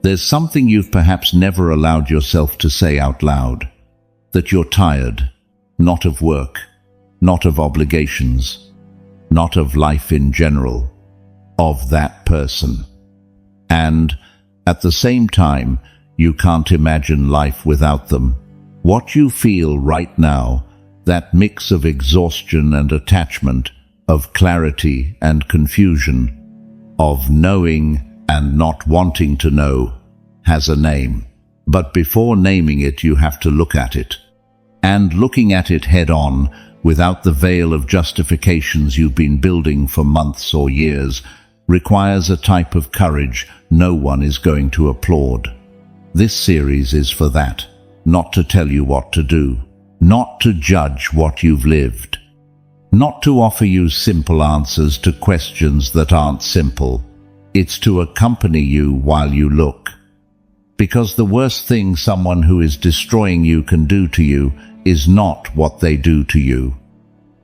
There's something you've perhaps never allowed yourself to say out loud. That you're tired, not of work, not of obligations, not of life in general, of that person. And, at the same time, you can't imagine life without them. What you feel right now, that mix of exhaustion and attachment, of clarity and confusion, of knowing and not wanting to know, has a name. But before naming it, you have to look at it. And looking at it head-on, without the veil of justifications you've been building for months or years, requires a type of courage no one is going to applaud. This series is for that, not to tell you what to do, not to judge what you've lived, not to offer you simple answers to questions that aren't simple. It's to accompany you while you look. Because the worst thing someone who is destroying you can do to you is not what they do to you.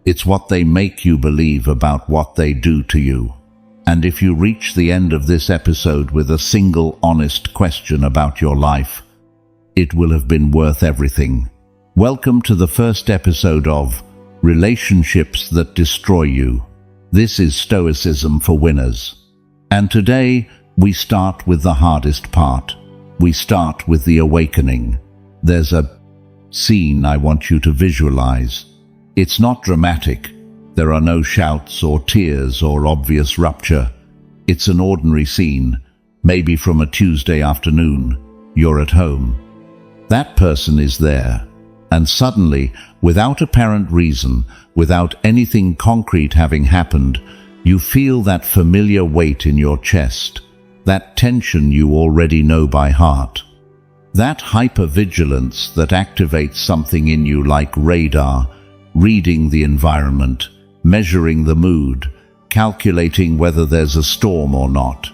It's what they make you believe about what they do to you. And if you reach the end of this episode with a single honest question about your life, it will have been worth everything. Welcome to the first episode of Relationships That Destroy You. This is Stoicism for Winners. And today, we start with the hardest part. We start with the awakening. There's a scene I want you to visualize. It's not dramatic. There are no shouts or tears or obvious rupture. It's an ordinary scene, maybe from a Tuesday afternoon. You're at home. That person is there. And suddenly, without apparent reason, without anything concrete having happened, you feel that familiar weight in your chest, that tension you already know by heart. That hypervigilance that activates something in you like radar, reading the environment, measuring the mood, calculating whether there's a storm or not.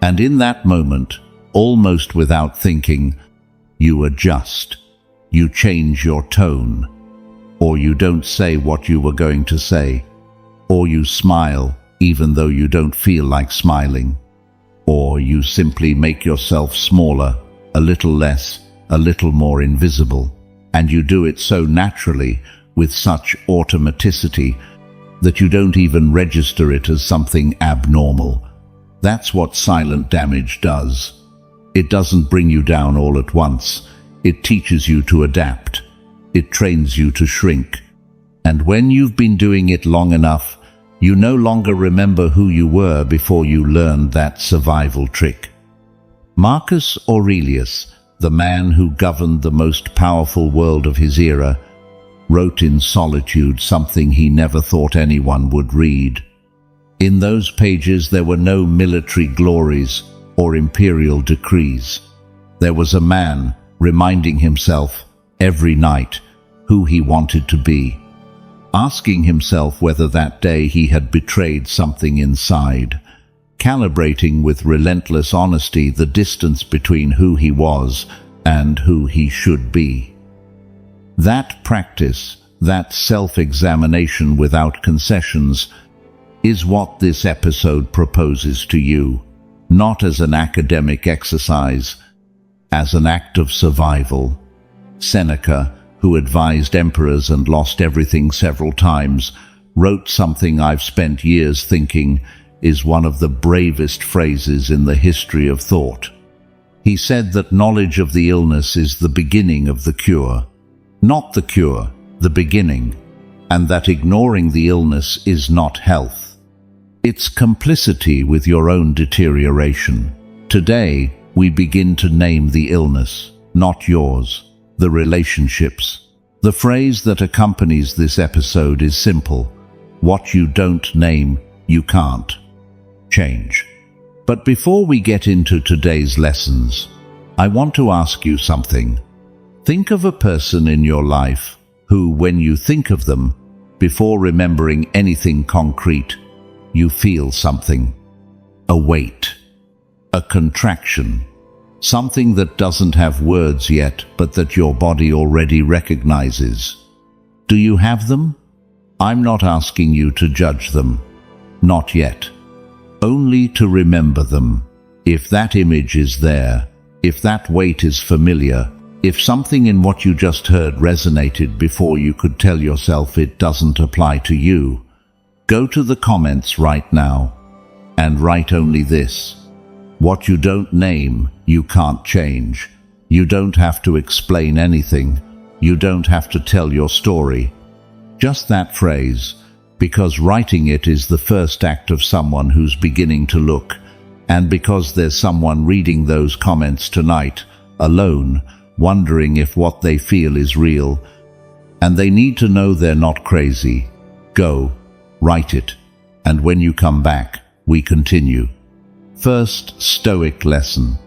And in that moment, almost without thinking, you adjust. You change your tone. Or you don't say what you were going to say. Or you smile even though you don't feel like smiling. Or you simply make yourself smaller, a little less, a little more invisible. And you do it so naturally, with such automaticity, that you don't even register it as something abnormal. That's what silent damage does. It doesn't bring you down all at once. It teaches you to adapt. It trains you to shrink. And when you've been doing it long enough, you no longer remember who you were before you learned that survival trick. Marcus Aurelius, the man who governed the most powerful world of his era, wrote in solitude something he never thought anyone would read. In those pages there were no military glories or imperial decrees. There was a man reminding himself every night who he wanted to be, asking himself whether that day he had betrayed something inside, calibrating with relentless honesty the distance between who he was and who he should be. That practice, that self-examination without concessions, is what this episode proposes to you, not as an academic exercise, as an act of survival. Seneca, who advised emperors and lost everything several times, wrote something I've spent years thinking is one of the bravest phrases in the history of thought. He said that knowledge of the illness is the beginning of the cure. Not the cure, the beginning, and that ignoring the illness is not health. It's complicity with your own deterioration. Today, we begin to name the illness, not yours, the relationships. The phrase that accompanies this episode is simple. What you don't name, you can't change. But before we get into today's lessons, I want to ask you something. Think of a person in your life who, when you think of them, before remembering anything concrete, you feel something. A weight. A contraction. Something that doesn't have words yet, but that your body already recognizes. Do you have them? I'm not asking you to judge them. Not yet. Only to remember them. If that image is there, If that weight is familiar, if something in what you just heard resonated before you could tell yourself it doesn't apply to you, go to the comments right now and write only this: what you don't name, you can't change. You don't have to explain anything. You don't have to tell your story. Just that phrase, because writing it is the first act of someone who's beginning to look, and because there's someone reading those comments tonight, alone, wondering if what they feel is real, and they need to know they're not crazy. Go, write it, and when you come back, we continue. First Stoic lesson.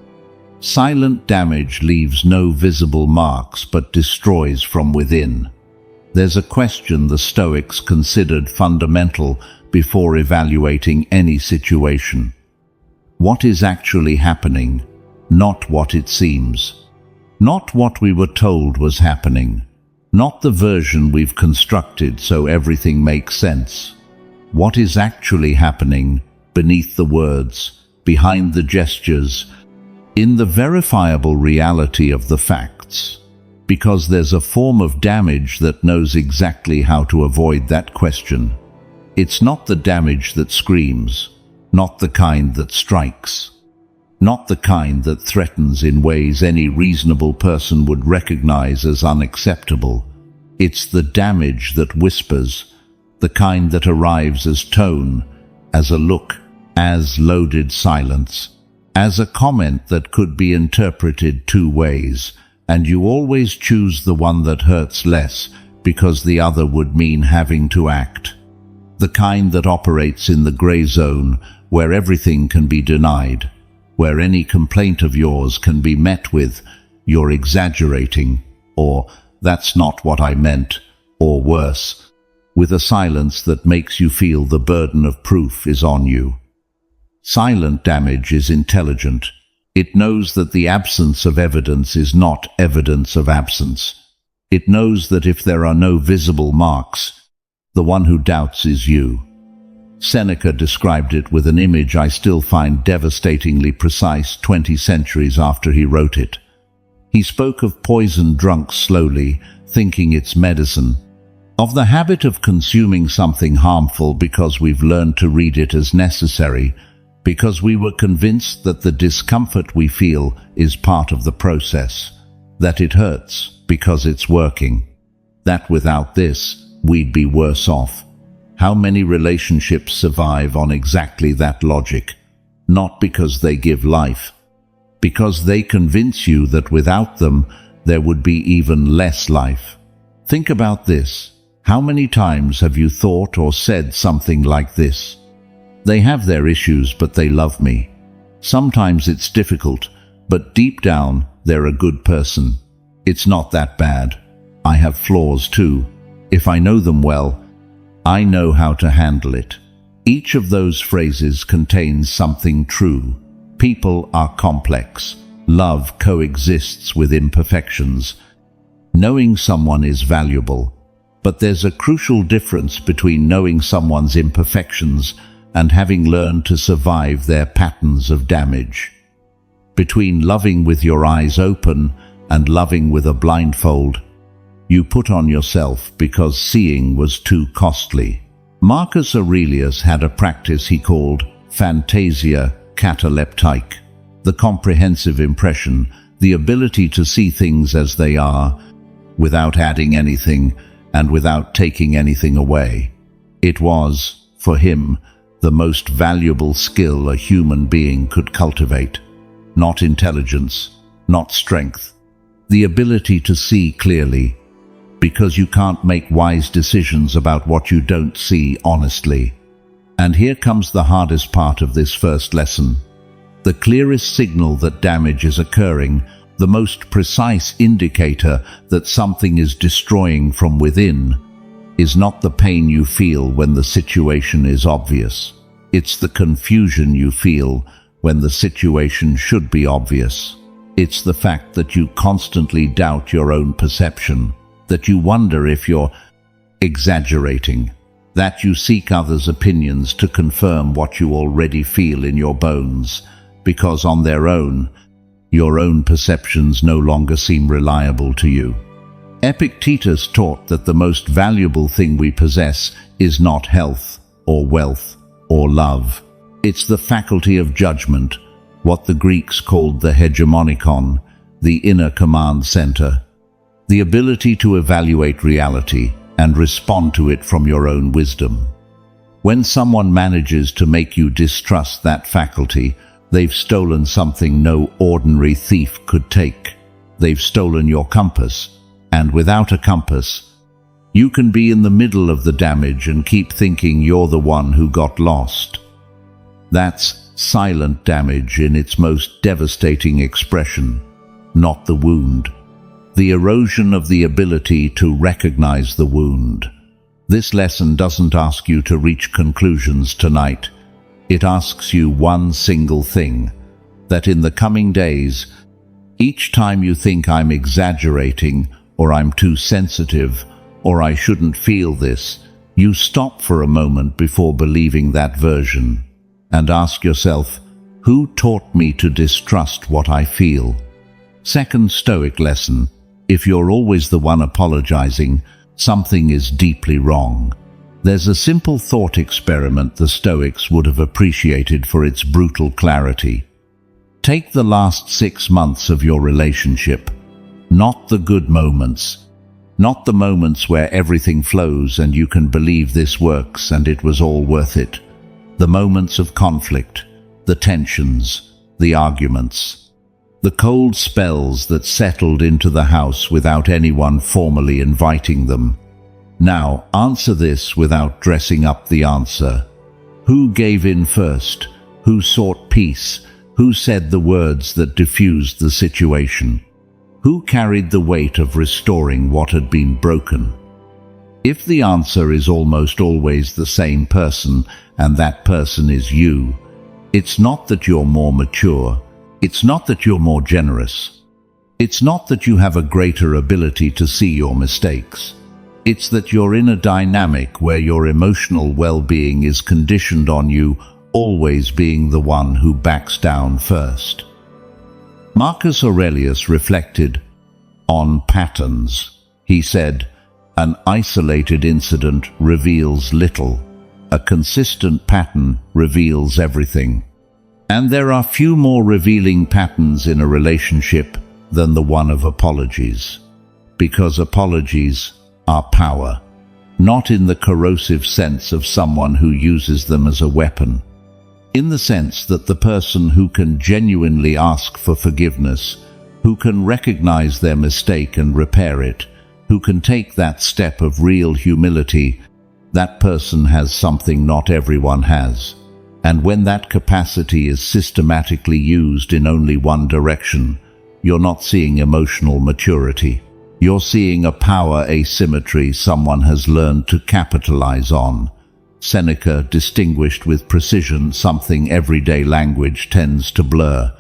Silent damage leaves no visible marks but destroys from within. There's a question the Stoics considered fundamental before evaluating any situation. What is actually happening, not what it seems. Not what we were told was happening. Not the version we've constructed so everything makes sense. What is actually happening beneath the words, behind the gestures, in the verifiable reality of the facts. Because there's a form of damage that knows exactly how to avoid that question. It's not the damage that screams, not the kind that strikes, not the kind that threatens in ways any reasonable person would recognize as unacceptable. It's the damage that whispers, the kind that arrives as tone, as a look, as loaded silence, as a comment that could be interpreted two ways, and you always choose the one that hurts less because the other would mean having to act. The kind that operates in the gray zone where everything can be denied, where any complaint of yours can be met with, "You're exaggerating," or "That's not what I meant," or worse, with a silence that makes you feel the burden of proof is on you. Silent damage is intelligent. It knows that the absence of evidence is not evidence of absence. It knows that if there are no visible marks, the one who doubts is you. Seneca described it with an image I still find devastatingly precise 20 centuries after he wrote it. He spoke of poison drunk slowly, thinking it's medicine, of the habit of consuming something harmful because we've learned to read it as necessary, because we were convinced that the discomfort we feel is part of the process, that it hurts because it's working, that without this, we'd be worse off. How many relationships survive on exactly that logic? Not because they give life, because they convince you that without them, there would be even less life. Think about this. How many times have you thought or said something like this? They have their issues, but they love me. Sometimes it's difficult, but deep down, they're a good person. It's not that bad. I have flaws too. If I know them well, I know how to handle it. Each of those phrases contains something true. People are complex. Love coexists with imperfections. Knowing someone is valuable, but there's a crucial difference between knowing someone's imperfections and having learned to survive their patterns of damage. Between loving with your eyes open and loving with a blindfold, you put on yourself because seeing was too costly. Marcus Aurelius had a practice he called phantasia kataleptike, the comprehensive impression, the ability to see things as they are, without adding anything and without taking anything away. It was, for him, the most valuable skill a human being could cultivate. Not intelligence, not strength. The ability to see clearly, because you can't make wise decisions about what you don't see honestly. And here comes the hardest part of this first lesson. The clearest signal that damage is occurring, the most precise indicator that something is destroying from within, is not the pain you feel when the situation is obvious. It's the confusion you feel when the situation should be obvious. It's the fact that you constantly doubt your own perception, that you wonder if you're exaggerating, that you seek others' opinions to confirm what you already feel in your bones, because on their own, Your own perceptions no longer seem reliable to you. Epictetus taught that the most valuable thing we possess is not health or wealth or love. It's the faculty of judgment, what the Greeks called the hegemonikon, the inner command center, the ability to evaluate reality and respond to it from your own wisdom. When someone manages to make you distrust that faculty, they've stolen something no ordinary thief could take. They've stolen your compass, and without a compass, you can be in the middle of the damage and keep thinking you're the one who got lost. That's silent damage in its most devastating expression, not the wound. The erosion of the ability to recognize the wound. This lesson doesn't ask you to reach conclusions tonight. It asks you one single thing, that in the coming days, each time you think I'm exaggerating, or I'm too sensitive, or I shouldn't feel this, you stop for a moment before believing that version, and ask yourself, who taught me to distrust what I feel? Second Stoic lesson, if you're always the one apologizing, something is deeply wrong. There's a simple thought experiment the Stoics would have appreciated for its brutal clarity. Take the last 6 months of your relationship, not the good moments, not the moments where everything flows and you can believe this works and it was all worth it. The moments of conflict, the tensions, the arguments, the cold spells that settled into the house without anyone formally inviting them. Now, answer this without dressing up the answer. Who gave in first? Who sought peace? Who said the words that diffused the situation? Who carried the weight of restoring what had been broken? If the answer is almost always the same person, and that person is you, it's not that you're more mature, it's not that you're more generous, it's not that you have a greater ability to see your mistakes. It's that you're in a dynamic where your emotional well-being is conditioned on you always being the one who backs down first. Marcus Aurelius reflected on patterns. He said, "An isolated incident reveals little. A consistent pattern reveals everything." And there are few more revealing patterns in a relationship than the one of apologies. Because apologies are power, not in the corrosive sense of someone who uses them as a weapon. In the sense that the person who can genuinely ask for forgiveness, who can recognize their mistake and repair it, who can take that step of real humility, that person has something not everyone has. And when that capacity is systematically used in only one direction, you're not seeing emotional maturity. You're seeing a power asymmetry someone has learned to capitalize on. Seneca distinguished with precision something everyday language tends to blur.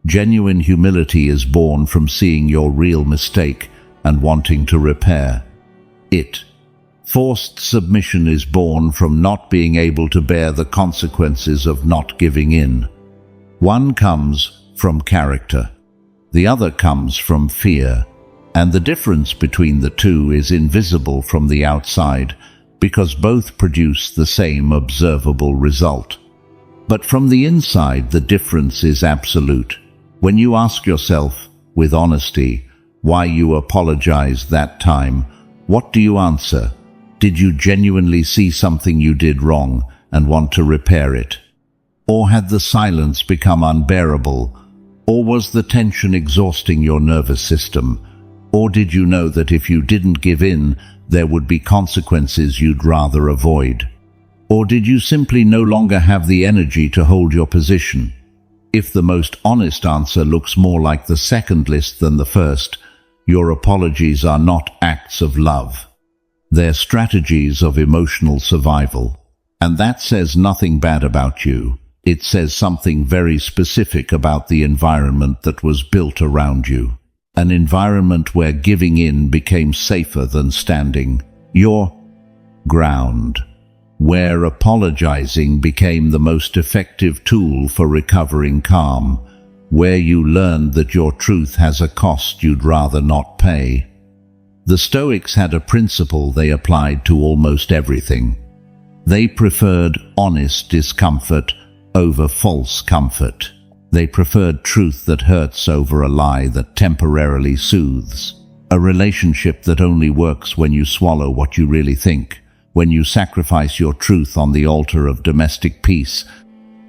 Genuine humility is born from seeing your real mistake and wanting to repair it. Forced submission is born from not being able to bear the consequences of not giving in. One comes from character. The other comes from fear. And the difference between the two is invisible from the outside because both produce the same observable result. But from the inside, the difference is absolute. When you ask yourself, with honesty, why you apologized that time, what do you answer? Did you genuinely see something you did wrong and want to repair it? Or had the silence become unbearable? Or was the tension exhausting your nervous system? Or did you know that if you didn't give in, there would be consequences you'd rather avoid? Or did you simply no longer have the energy to hold your position? If the most honest answer looks more like the second list than the first, your apologies are not acts of love. They're strategies of emotional survival. And that says nothing bad about you. It says something very specific about the environment that was built around you. An environment where giving in became safer than standing your ground, where apologizing became the most effective tool for recovering calm, where you learned that your truth has a cost you'd rather not pay. The Stoics had a principle they applied to almost everything. They preferred honest discomfort over false comfort. They preferred truth that hurts over a lie that temporarily soothes. A relationship that only works when you swallow what you really think, when you sacrifice your truth on the altar of domestic peace,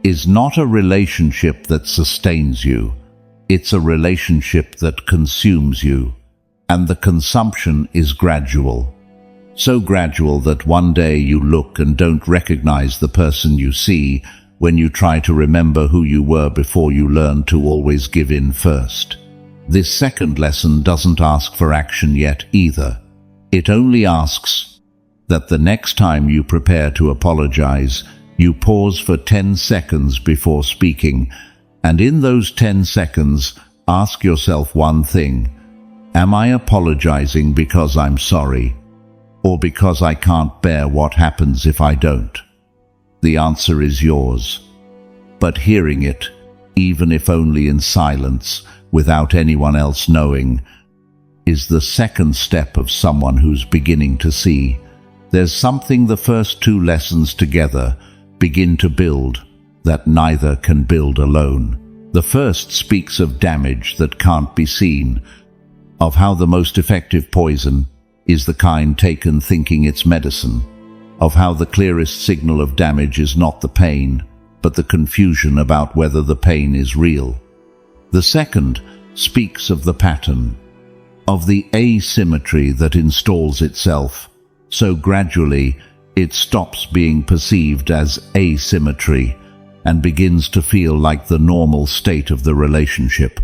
is not a relationship that sustains you. It's a relationship that consumes you. And the consumption is gradual. So gradual that one day you look and don't recognize the person you see when you try to remember who you were before you learned to always give in first. This second lesson doesn't ask for action yet either. It only asks that the next time you prepare to apologize, you pause for 10 seconds before speaking, and in those 10 seconds, ask yourself one thing. Am I apologizing because I'm sorry, or because I can't bear what happens if I don't? The answer is yours. But hearing it, even if only in silence, without anyone else knowing, is the second step of someone who's beginning to see. There's something the first two lessons together begin to build that neither can build alone. The first speaks of damage that can't be seen, of how the most effective poison is the kind taken thinking it's medicine, of how the clearest signal of damage is not the pain, but the confusion about whether the pain is real. The second speaks of the pattern, of the asymmetry that installs itself, so gradually it stops being perceived as asymmetry and begins to feel like the normal state of the relationship.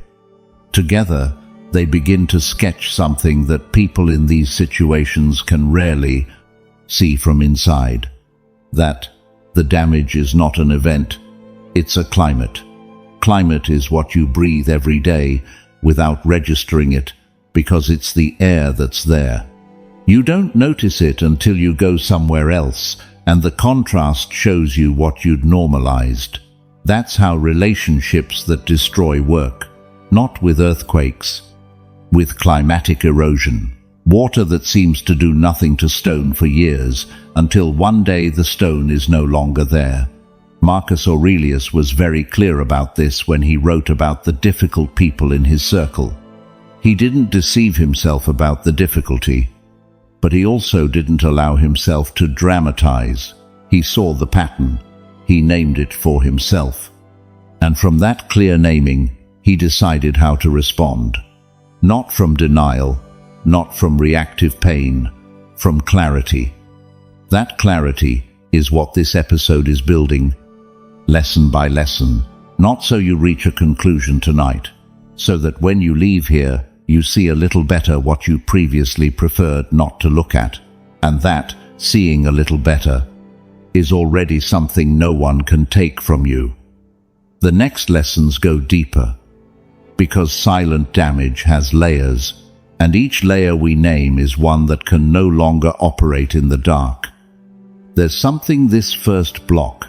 Together, they begin to sketch something that people in these situations can rarely see from inside. That the damage is not an event, it's a climate. Climate is what you breathe every day without registering it, because it's the air that's there. You don't notice it until you go somewhere else, and the contrast shows you what you'd normalized. That's how relationships that destroy work, not with earthquakes, with climatic erosion. Water that seems to do nothing to stone for years, until one day the stone is no longer there. Marcus Aurelius was very clear about this when he wrote about the difficult people in his circle. He didn't deceive himself about the difficulty, but he also didn't allow himself to dramatize. He saw the pattern. He named it for himself. And from that clear naming, he decided how to respond. Not from denial, not from reactive pain, from clarity. That clarity is what this episode is building, lesson by lesson, not so you reach a conclusion tonight, so that when you leave here, you see a little better what you previously preferred not to look at, and that, seeing a little better, is already something no one can take from you. The next lessons go deeper, because silent damage has layers, and each layer we name is one that can no longer operate in the dark. There's something this first block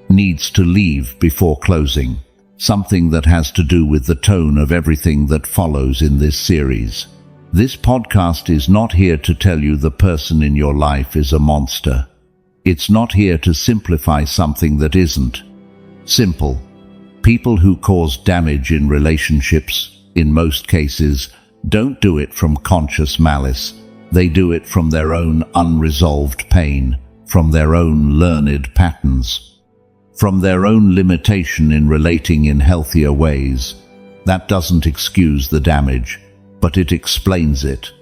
needs to leave before closing, something that has to do with the tone of everything that follows in this series. This podcast is not here to tell you the person in your life is a monster. It's not here to simplify something that isn't simple. People who cause damage in relationships, in most cases, don't do it from conscious malice. They do it from their own unresolved pain, from their own learned patterns, from their own limitation in relating in healthier ways. That doesn't excuse the damage, but it explains it.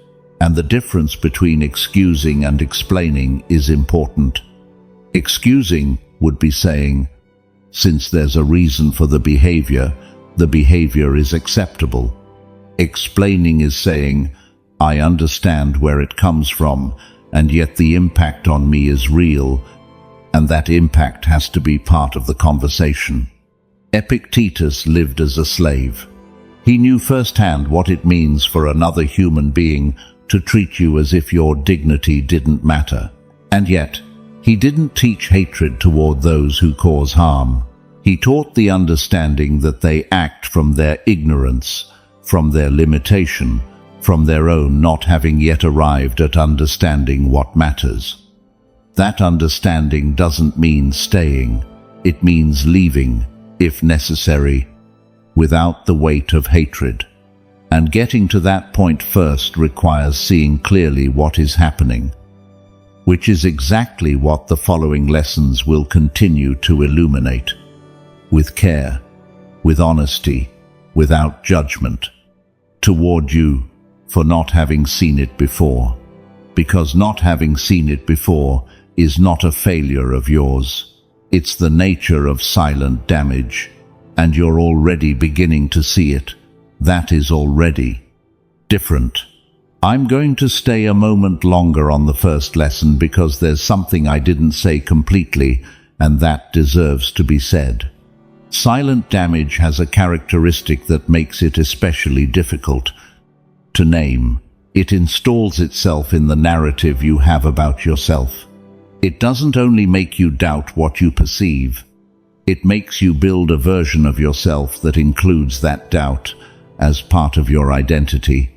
And the difference between excusing and explaining is important. Excusing would be saying, since there's a reason for the behavior is acceptable. Explaining is saying, I understand where it comes from, and yet the impact on me is real, and that impact has to be part of the conversation. Epictetus lived as a slave. He knew firsthand what it means for another human being to treat you as if your dignity didn't matter. And yet, he didn't teach hatred toward those who cause harm. He taught the understanding that they act from their ignorance, from their limitation, from their own not having yet arrived at understanding what matters. That understanding doesn't mean staying, it means leaving, if necessary, without the weight of hatred. And getting to that point first requires seeing clearly what is happening, which is exactly what the following lessons will continue to illuminate. With care, with honesty, without judgment, toward you for not having seen it before. Because not having seen it before is not a failure of yours. It's the nature of silent damage, and you're already beginning to see it. That is already different. I'm going to stay a moment longer on the first lesson because there's something I didn't say completely, and that deserves to be said. Silent damage has a characteristic that makes it especially difficult to name. It installs itself in the narrative you have about yourself. It doesn't only make you doubt what you perceive, it makes you build a version of yourself that includes that doubt as part of your identity.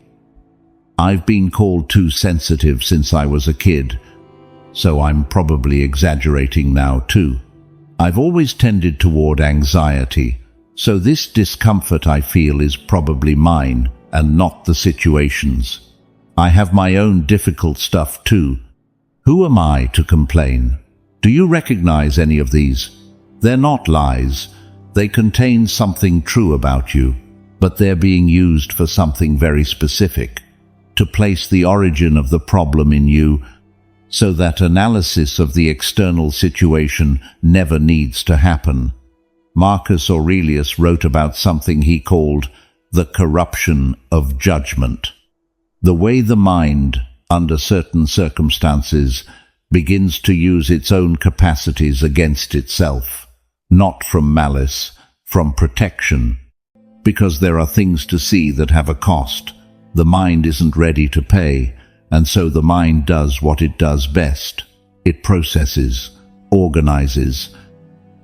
I've been called too sensitive since I was a kid, so I'm probably exaggerating now too. I've always tended toward anxiety, so this discomfort I feel is probably mine and not the situation's. I have my own difficult stuff too. Who am I to complain? Do you recognize any of these? They're not lies. They contain something true about you, but they're being used for something very specific, to place the origin of the problem in you, so that analysis of the external situation never needs to happen. Marcus Aurelius wrote about something he called the corruption of judgment. The way the mind, under certain circumstances, begins to use its own capacities against itself, not from malice, from protection. Because there are things to see that have a cost, the mind isn't ready to pay, and so the mind does what it does best. It processes, organizes,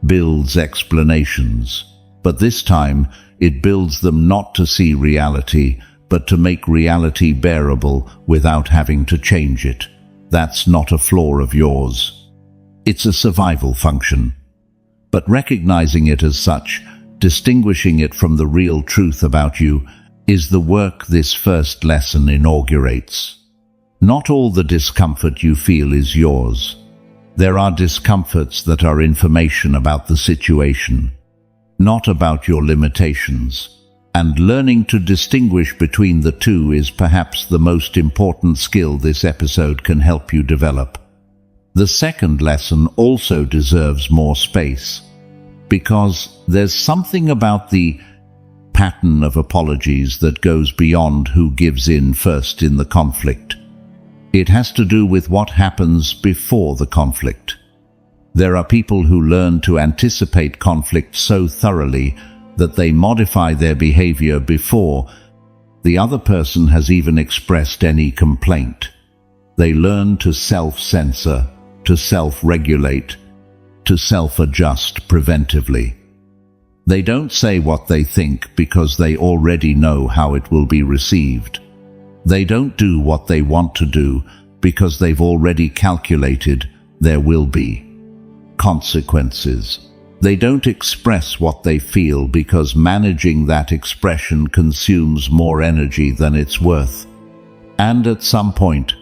builds explanations. But this time, it builds them not to see reality, but to make reality bearable without having to change it. That's not a flaw of yours. It's a survival function. But recognizing it as such, distinguishing it from the real truth about you, is the work this first lesson inaugurates. Not all the discomfort you feel is yours. There are discomforts that are information about the situation, not about your limitations. And learning to distinguish between the two is perhaps the most important skill this episode can help you develop. The second lesson also deserves more space, because there's something about the pattern of apologies that goes beyond who gives in first in the conflict. It has to do with what happens before the conflict. There are people who learn to anticipate conflict so thoroughly that they modify their behavior before the other person has even expressed any complaint. They learn to self-censor, to self-regulate, to self-adjust preventively. They don't say what they think because they already know how it will be received. They don't do what they want to do because they've already calculated there will be consequences. They don't express what they feel because managing that expression consumes more energy than it's worth. And at some point,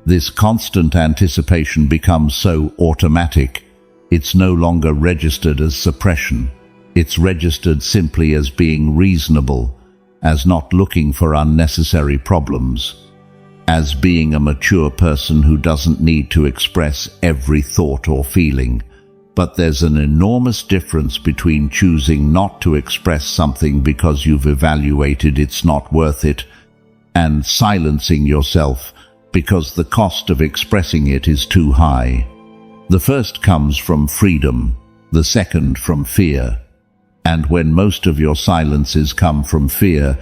this constant anticipation becomes so automatic, it's no longer registered as suppression. It's registered simply as being reasonable, as not looking for unnecessary problems, as being a mature person who doesn't need to express every thought or feeling. But there's an enormous difference between choosing not to express something because you've evaluated it's not worth it, and silencing yourself because the cost of expressing it is too high. The first comes from freedom, the second from fear. And when most of your silences come from fear,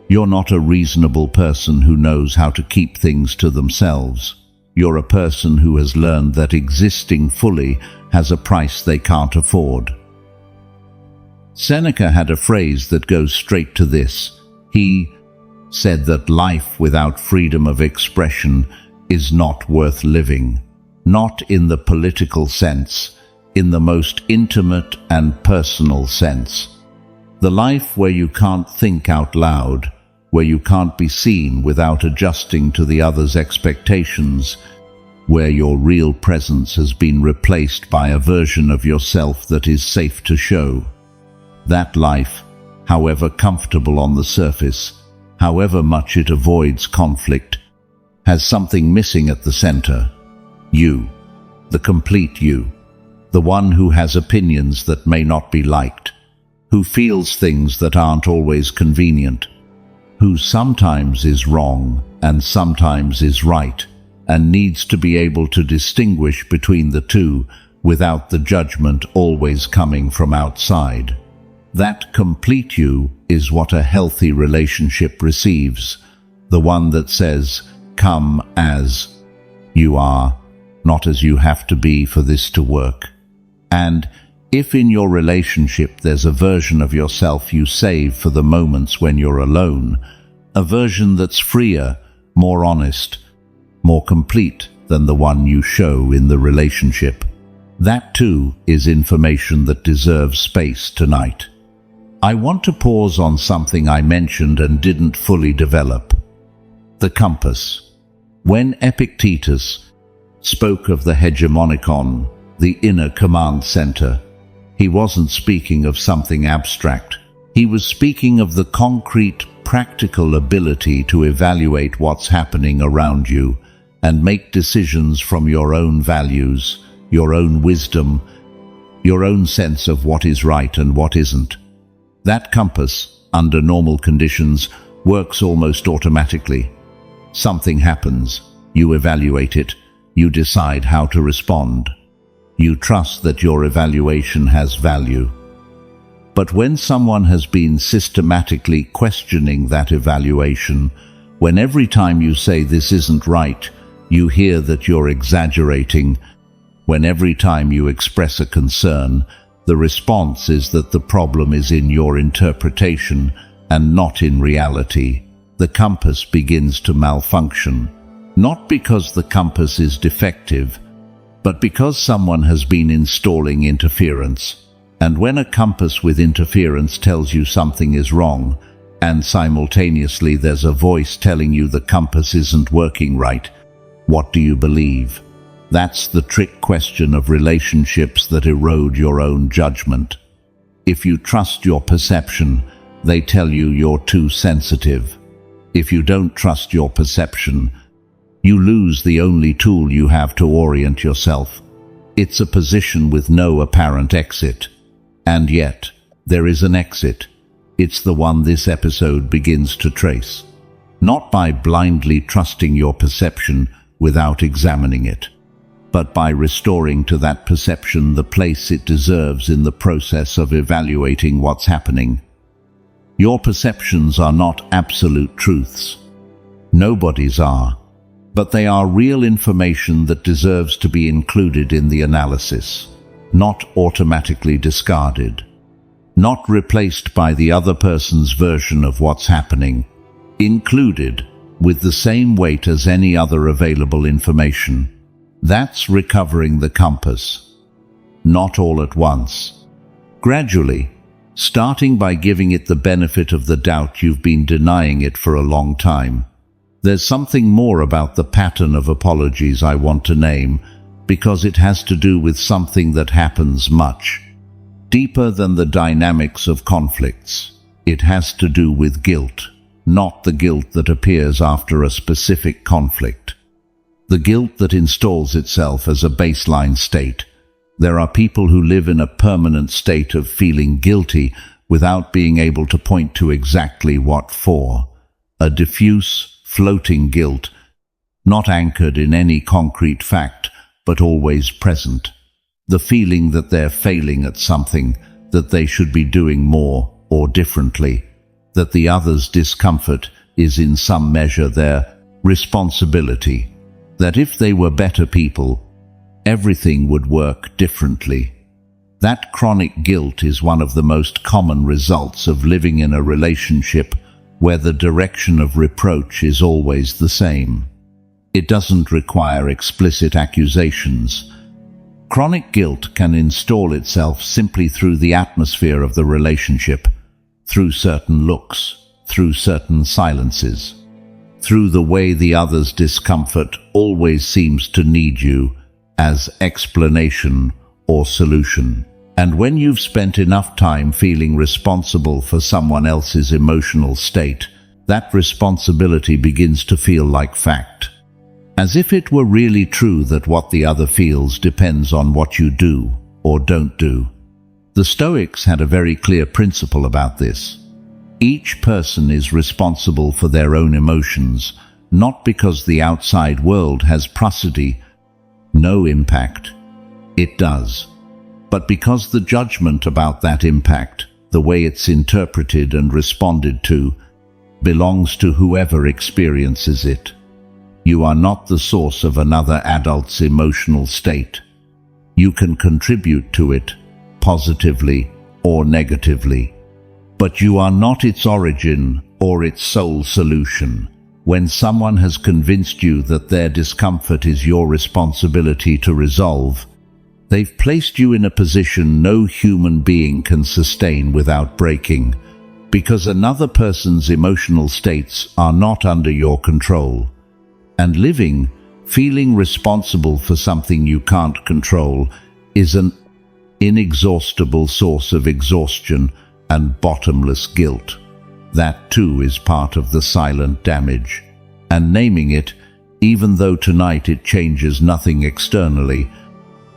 you're not a reasonable person who knows how to keep things to themselves. You're a person who has learned that existing fully has a price they can't afford. Seneca had a phrase that goes straight to this. He said that life without freedom of expression is not worth living, not in the political sense, in the most intimate and personal sense. The life where you can't think out loud, where you can't be seen without adjusting to the other's expectations, where your real presence has been replaced by a version of yourself that is safe to show. That life, however comfortable on the surface, however much it avoids conflict, has something missing at the center. You, the complete you, the one who has opinions that may not be liked, who feels things that aren't always convenient, who sometimes is wrong and sometimes is right, and needs to be able to distinguish between the two without the judgment always coming from outside. That complete you is what a healthy relationship receives, the one that says, "Come as you are, not as you have to be for this to work." And if in your relationship there's a version of yourself you save for the moments when you're alone, a version that's freer, more honest, more complete than the one you show in the relationship, that too is information that deserves space tonight. I want to pause on something I mentioned and didn't fully develop. The compass. When Epictetus spoke of the hegemonikon, the inner command center, he wasn't speaking of something abstract. He was speaking of the concrete, practical ability to evaluate what's happening around you and make decisions from your own values, your own wisdom, your own sense of what is right and what isn't. That compass, under normal conditions, works almost automatically. Something happens, you evaluate it, you decide how to respond. You trust that your evaluation has value. But when someone has been systematically questioning that evaluation, when every time you say this isn't right, you hear that you're exaggerating, when every time you express a concern, the response is that the problem is in your interpretation and not in reality, the compass begins to malfunction. Not because the compass is defective, but because someone has been installing interference. And when a compass with interference tells you something is wrong, and simultaneously there's a voice telling you the compass isn't working right, what do you believe? That's the trick question of relationships that erode your own judgment. If you trust your perception, they tell you you're too sensitive. If you don't trust your perception, you lose the only tool you have to orient yourself. It's a position with no apparent exit. And yet, there is an exit. It's the one this episode begins to trace. Not by blindly trusting your perception without examining it, but by restoring to that perception the place it deserves in the process of evaluating what's happening. Your perceptions are not absolute truths. Nobody's are. But they are real information that deserves to be included in the analysis, not automatically discarded, not replaced by the other person's version of what's happening, included with the same weight as any other available information. That's recovering the compass. Not all at once. Gradually, starting by giving it the benefit of the doubt you've been denying it for a long time. There's something more about the pattern of apologies I want to name, because it has to do with something that happens much deeper than the dynamics of conflicts. It has to do with guilt, not the guilt that appears after a specific conflict. The guilt that installs itself as a baseline state. There are people who live in a permanent state of feeling guilty without being able to point to exactly what for. A diffuse, floating guilt, not anchored in any concrete fact, but always present. The feeling that they're failing at something, that they should be doing more or differently, that the other's discomfort is in some measure their responsibility, that if they were better people, everything would work differently. That chronic guilt is one of the most common results of living in a relationship where the direction of reproach is always the same. It doesn't require explicit accusations. Chronic guilt can install itself simply through the atmosphere of the relationship, through certain looks, through certain silences, through the way the other's discomfort always seems to need you as explanation or solution. And when you've spent enough time feeling responsible for someone else's emotional state, that responsibility begins to feel like fact. As if it were really true that what the other feels depends on what you do or don't do. The Stoics had a very clear principle about this. Each person is responsible for their own emotions, not because the outside world has prosody, no impact. It does. But because the judgment about that impact, the way it's interpreted and responded to, belongs to whoever experiences it. You are not the source of another adult's emotional state. You can contribute to it, positively or negatively. But you are not its origin or its sole solution. When someone has convinced you that their discomfort is your responsibility to resolve, they've placed you in a position no human being can sustain without breaking, because another person's emotional states are not under your control. And living, feeling responsible for something you can't control, is an inexhaustible source of exhaustion and bottomless guilt. That too is part of the silent damage. And naming it, even though tonight it changes nothing externally,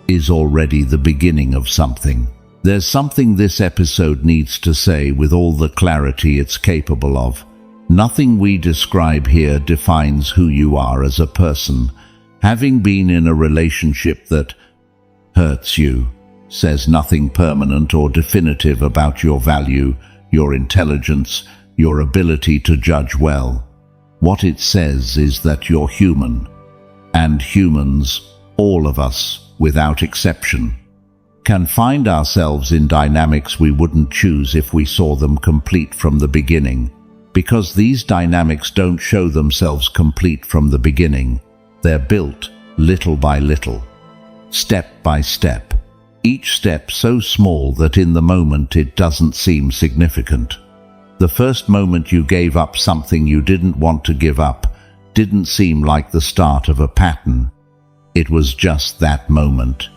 is already the beginning of something. There's something this episode needs to say with all the clarity it's capable of. Nothing we describe here defines who you are as a person. Having been in a relationship that hurts you says nothing permanent or definitive about your value, your intelligence, your ability to judge well. What it says is that you're human. And humans, all of us, without exception, can find ourselves in dynamics we wouldn't choose if we saw them complete from the beginning. Because these dynamics don't show themselves complete from the beginning. They're built little by little, step by step. Each step so small that in the moment it doesn't seem significant. The first moment you gave up something you didn't want to give up didn't seem like the start of a pattern. It was just that moment.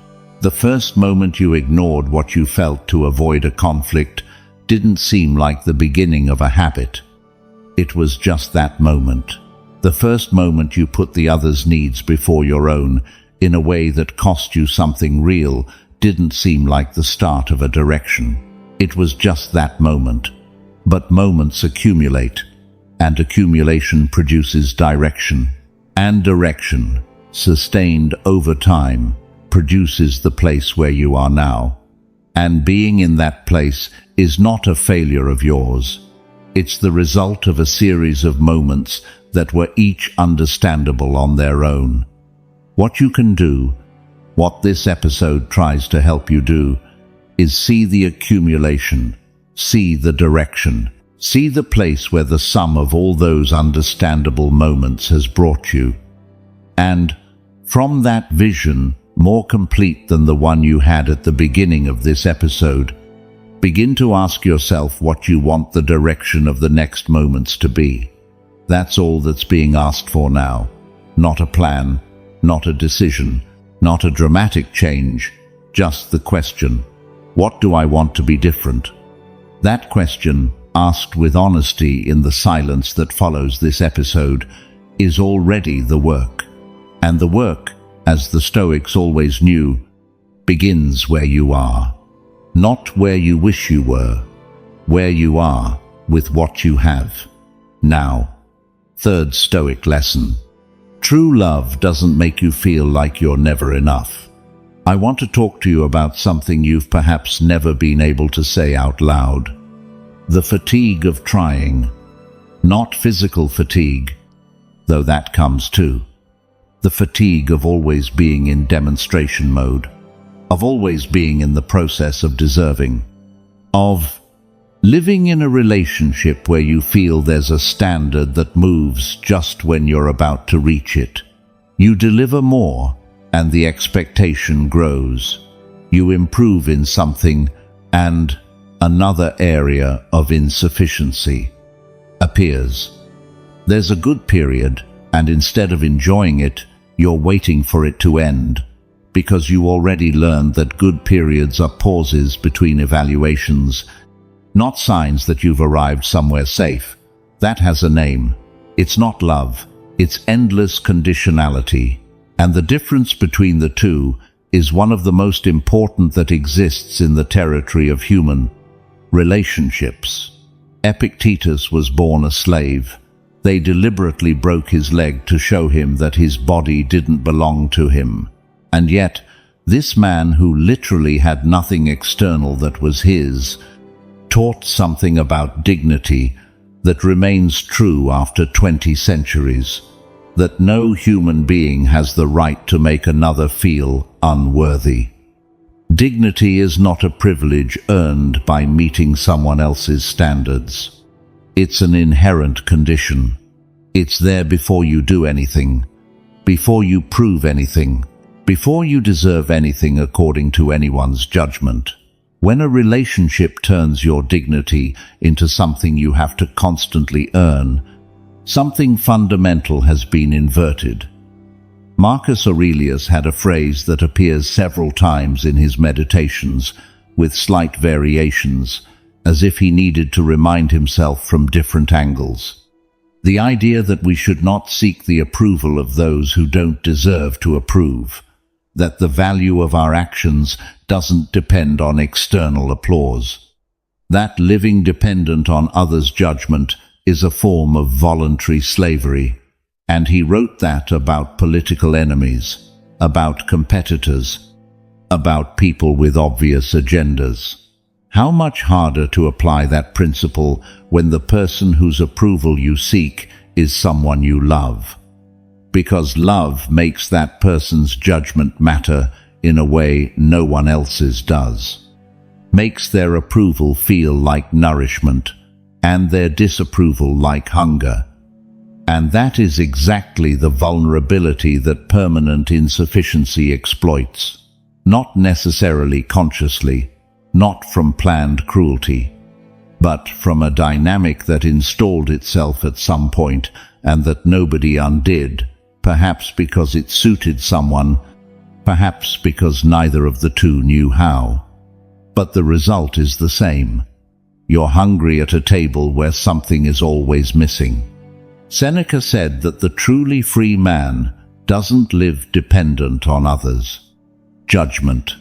The first moment you ignored what you felt to avoid a conflict didn't seem like the beginning of a habit. It was just that moment. The first moment you put the other's needs before your own in a way that cost you something real didn't seem like the start of a direction. It was just that moment. But moments accumulate, and accumulation produces direction. And direction, sustained over time, produces the place where you are now. And being in that place is not a failure of yours. It's the result of a series of moments that were each understandable on their own. What you can do, what this episode tries to help you do, is see the accumulation, see the direction, see the place where the sum of all those understandable moments has brought you. And from that vision, more complete than the one you had at the beginning of this episode, begin to ask yourself what you want the direction of the next moments to be. That's all that's being asked for now. Not a plan, not a decision, not a dramatic change, just the question, what do I want to be different? That question, asked with honesty in the silence that follows this episode, is already the work. And the work, as the Stoics always knew, begins where you are. Not where you wish you were, where you are with what you have. Now, third Stoic lesson. True love doesn't make you feel like you're never enough. I want to talk to you about something you've perhaps never been able to say out loud. The fatigue of trying. Not physical fatigue, though that comes too. The fatigue of always being in demonstration mode, of always being in the process of deserving, of living in a relationship where you feel there's a standard that moves just when you're about to reach it. You deliver more, and the expectation grows. You improve in something, and another area of insufficiency appears. There's a good period, and instead of enjoying it, you're waiting for it to end, because you already learned that good periods are pauses between evaluations, not signs that you've arrived somewhere safe. That has a name. It's not love, it's endless conditionality. And the difference between the two is one of the most important that exists in the territory of human relationships. Epictetus was born a slave. They deliberately broke his leg to show him that his body didn't belong to him. And yet, this man who literally had nothing external that was his, taught something about dignity that remains true after 20 centuries, that no human being has the right to make another feel unworthy. Dignity is not a privilege earned by meeting someone else's standards. It's an inherent condition. It's there before you do anything, before you prove anything, before you deserve anything according to anyone's judgment. When a relationship turns your dignity into something you have to constantly earn, something fundamental has been inverted. Marcus Aurelius had a phrase that appears several times in his meditations, with slight variations, as if he needed to remind himself from different angles. The idea that we should not seek the approval of those who don't deserve to approve, that the value of our actions doesn't depend on external applause, that living dependent on others' judgment is a form of voluntary slavery. And he wrote that about political enemies, about competitors, about people with obvious agendas. How much harder to apply that principle when the person whose approval you seek is someone you love. Because love makes that person's judgment matter in a way no one else's does. Makes their approval feel like nourishment, and their disapproval like hunger. And that is exactly the vulnerability that permanent insufficiency exploits. Not necessarily consciously, not from planned cruelty, but from a dynamic that installed itself at some point and that nobody undid, perhaps because it suited someone, perhaps because neither of the two knew how. But the result is the same. You're hungry at a table where something is always missing. Seneca said that the truly free man doesn't live dependent on others' judgment.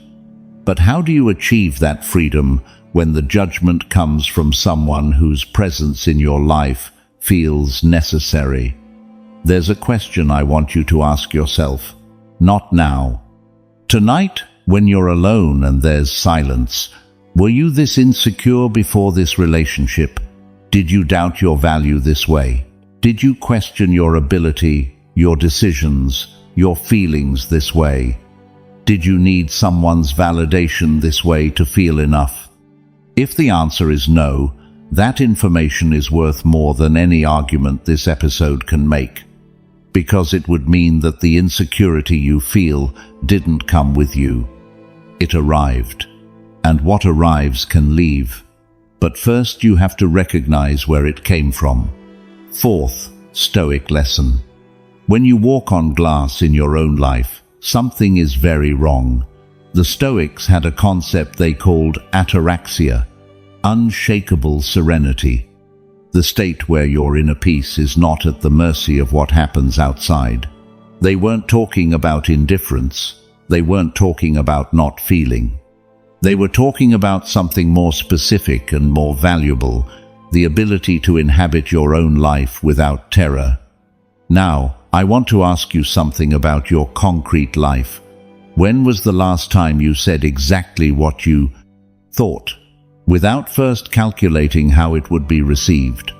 But how do you achieve that freedom when the judgment comes from someone whose presence in your life feels necessary? There's a question I want you to ask yourself. Not now. Tonight, when you're alone and there's silence, were you this insecure before this relationship? Did you doubt your value this way? Did you question your ability, your decisions, your feelings this way? Did you need someone's validation this way to feel enough? If the answer is no, that information is worth more than any argument this episode can make, because it would mean that the insecurity you feel didn't come with you. It arrived, and what arrives can leave. But first you have to recognize where it came from. Fourth, Stoic lesson. When you walk on glass in your own life, something is very wrong. The Stoics had a concept they called ataraxia, unshakable serenity. The state where your inner peace is not at the mercy of what happens outside. They weren't talking about indifference. They weren't talking about not feeling. They were talking about something more specific and more valuable, the ability to inhabit your own life without terror. Now, I want to ask you something about your concrete life. When was the last time you said exactly what you thought, without first calculating how it would be received?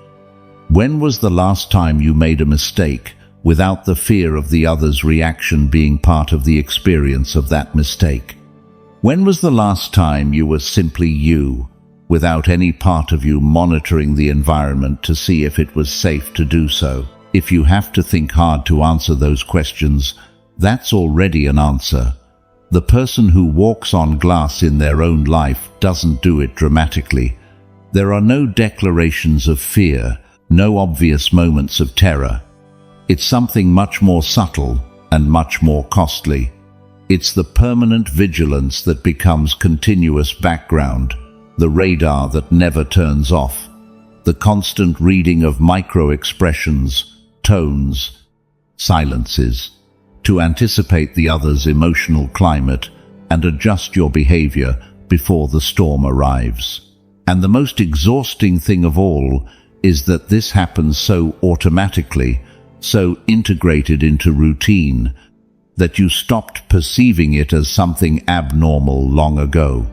When was the last time you made a mistake without the fear of the other's reaction being part of the experience of that mistake? When was the last time you were simply you, without any part of you monitoring the environment to see if it was safe to do so? If you have to think hard to answer those questions, that's already an answer. The person who walks on glass in their own life doesn't do it dramatically. There are no declarations of fear, no obvious moments of terror. It's something much more subtle and much more costly. It's the permanent vigilance that becomes continuous background, the radar that never turns off, the constant reading of micro-expressions, tones, silences, to anticipate the other's emotional climate and adjust your behavior before the storm arrives. And the most exhausting thing of all is that this happens so automatically, so integrated into routine, that you stopped perceiving it as something abnormal long ago.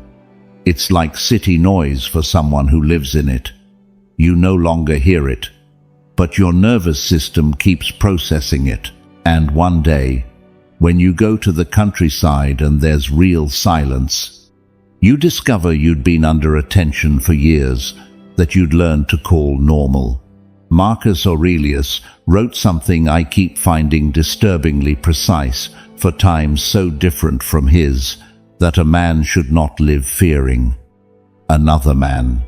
It's like city noise for someone who lives in it. You no longer hear it, but your nervous system keeps processing it. And one day, when you go to the countryside and there's real silence, you discover you'd been under attention for years, that you'd learned to call normal. Marcus Aurelius wrote something I keep finding disturbingly precise for times so different from his, that a man should not live fearing another man.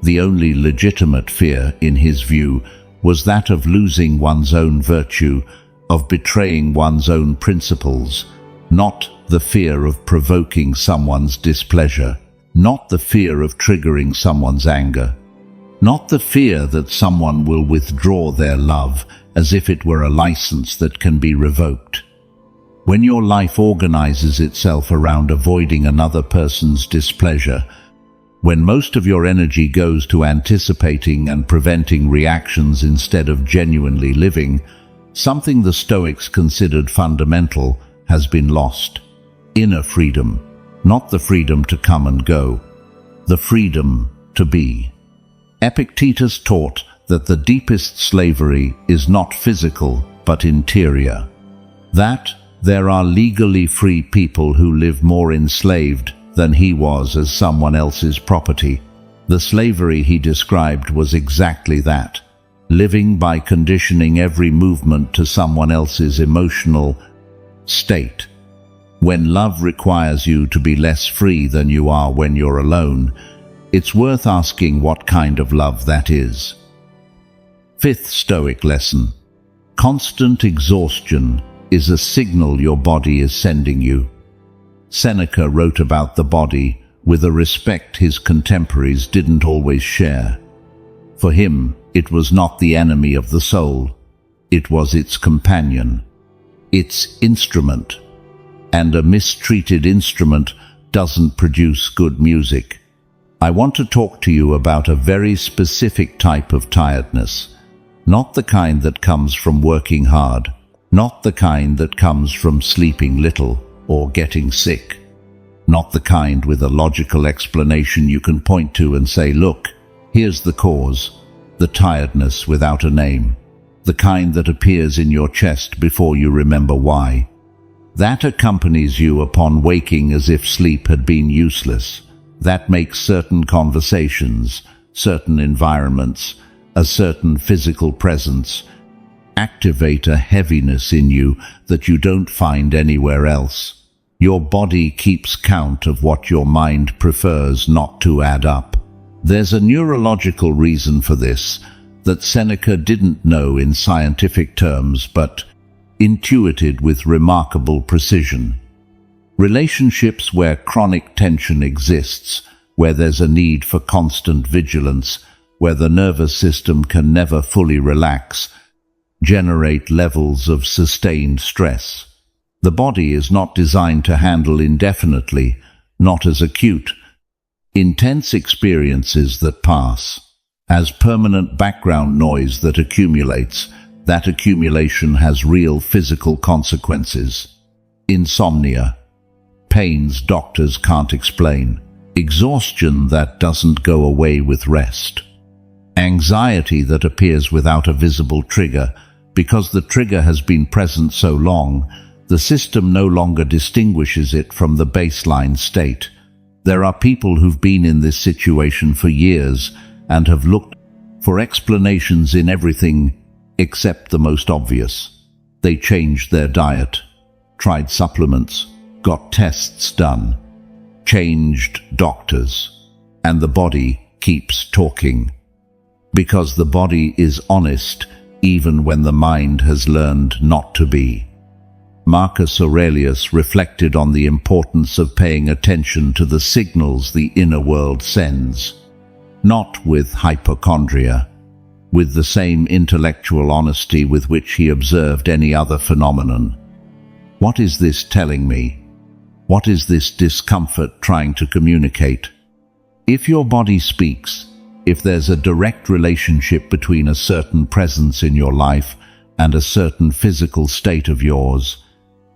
The only legitimate fear, in his view, was that of losing one's own virtue, of betraying one's own principles, not the fear of provoking someone's displeasure, not the fear of triggering someone's anger, not the fear that someone will withdraw their love as if it were a license that can be revoked. When your life organizes itself around avoiding another person's displeasure, when most of your energy goes to anticipating and preventing reactions instead of genuinely living, something the Stoics considered fundamental has been lost. Inner freedom, not the freedom to come and go, the freedom to be. Epictetus taught that the deepest slavery is not physical but interior. That there are legally free people who live more enslaved than he was as someone else's property. The slavery he described was exactly that, living by conditioning every movement to someone else's emotional state. When love requires you to be less free than you are when you're alone, it's worth asking what kind of love that is. Fifth Stoic lesson. Constant exhaustion is a signal your body is sending you. Seneca wrote about the body with a respect his contemporaries didn't always share. For him, it was not the enemy of the soul. It was its companion, its instrument. And a mistreated instrument doesn't produce good music. I want to talk to you about a very specific type of tiredness, not the kind that comes from working hard, not the kind that comes from sleeping little or getting sick, not the kind with a logical explanation you can point to and say, look, here's the cause, the tiredness without a name, the kind that appears in your chest before you remember why. That accompanies you upon waking as if sleep had been useless. That makes certain conversations, certain environments, a certain physical presence activate a heaviness in you that you don't find anywhere else. Your body keeps count of what your mind prefers not to add up. There's a neurological reason for this that Seneca didn't know in scientific terms but intuited with remarkable precision. Relationships where chronic tension exists, where there's a need for constant vigilance, where the nervous system can never fully relax, generate levels of sustained stress. The body is not designed to handle indefinitely, not as acute, intense experiences that pass, as permanent background noise that accumulates. That accumulation has real physical consequences. Insomnia, pains doctors can't explain, exhaustion that doesn't go away with rest, anxiety that appears without a visible trigger because the trigger has been present so long The system no longer distinguishes it from the baseline state. There are people who've been in this situation for years and have looked for explanations in everything except the most obvious. They changed their diet, tried supplements, got tests done, changed doctors, and the body keeps talking. Because the body is honest even when the mind has learned not to be. Marcus Aurelius reflected on the importance of paying attention to the signals the inner world sends, not with hypochondria, with the same intellectual honesty with which he observed any other phenomenon. What is this telling me? What is this discomfort trying to communicate? If your body speaks, if there's a direct relationship between a certain presence in your life and a certain physical state of yours,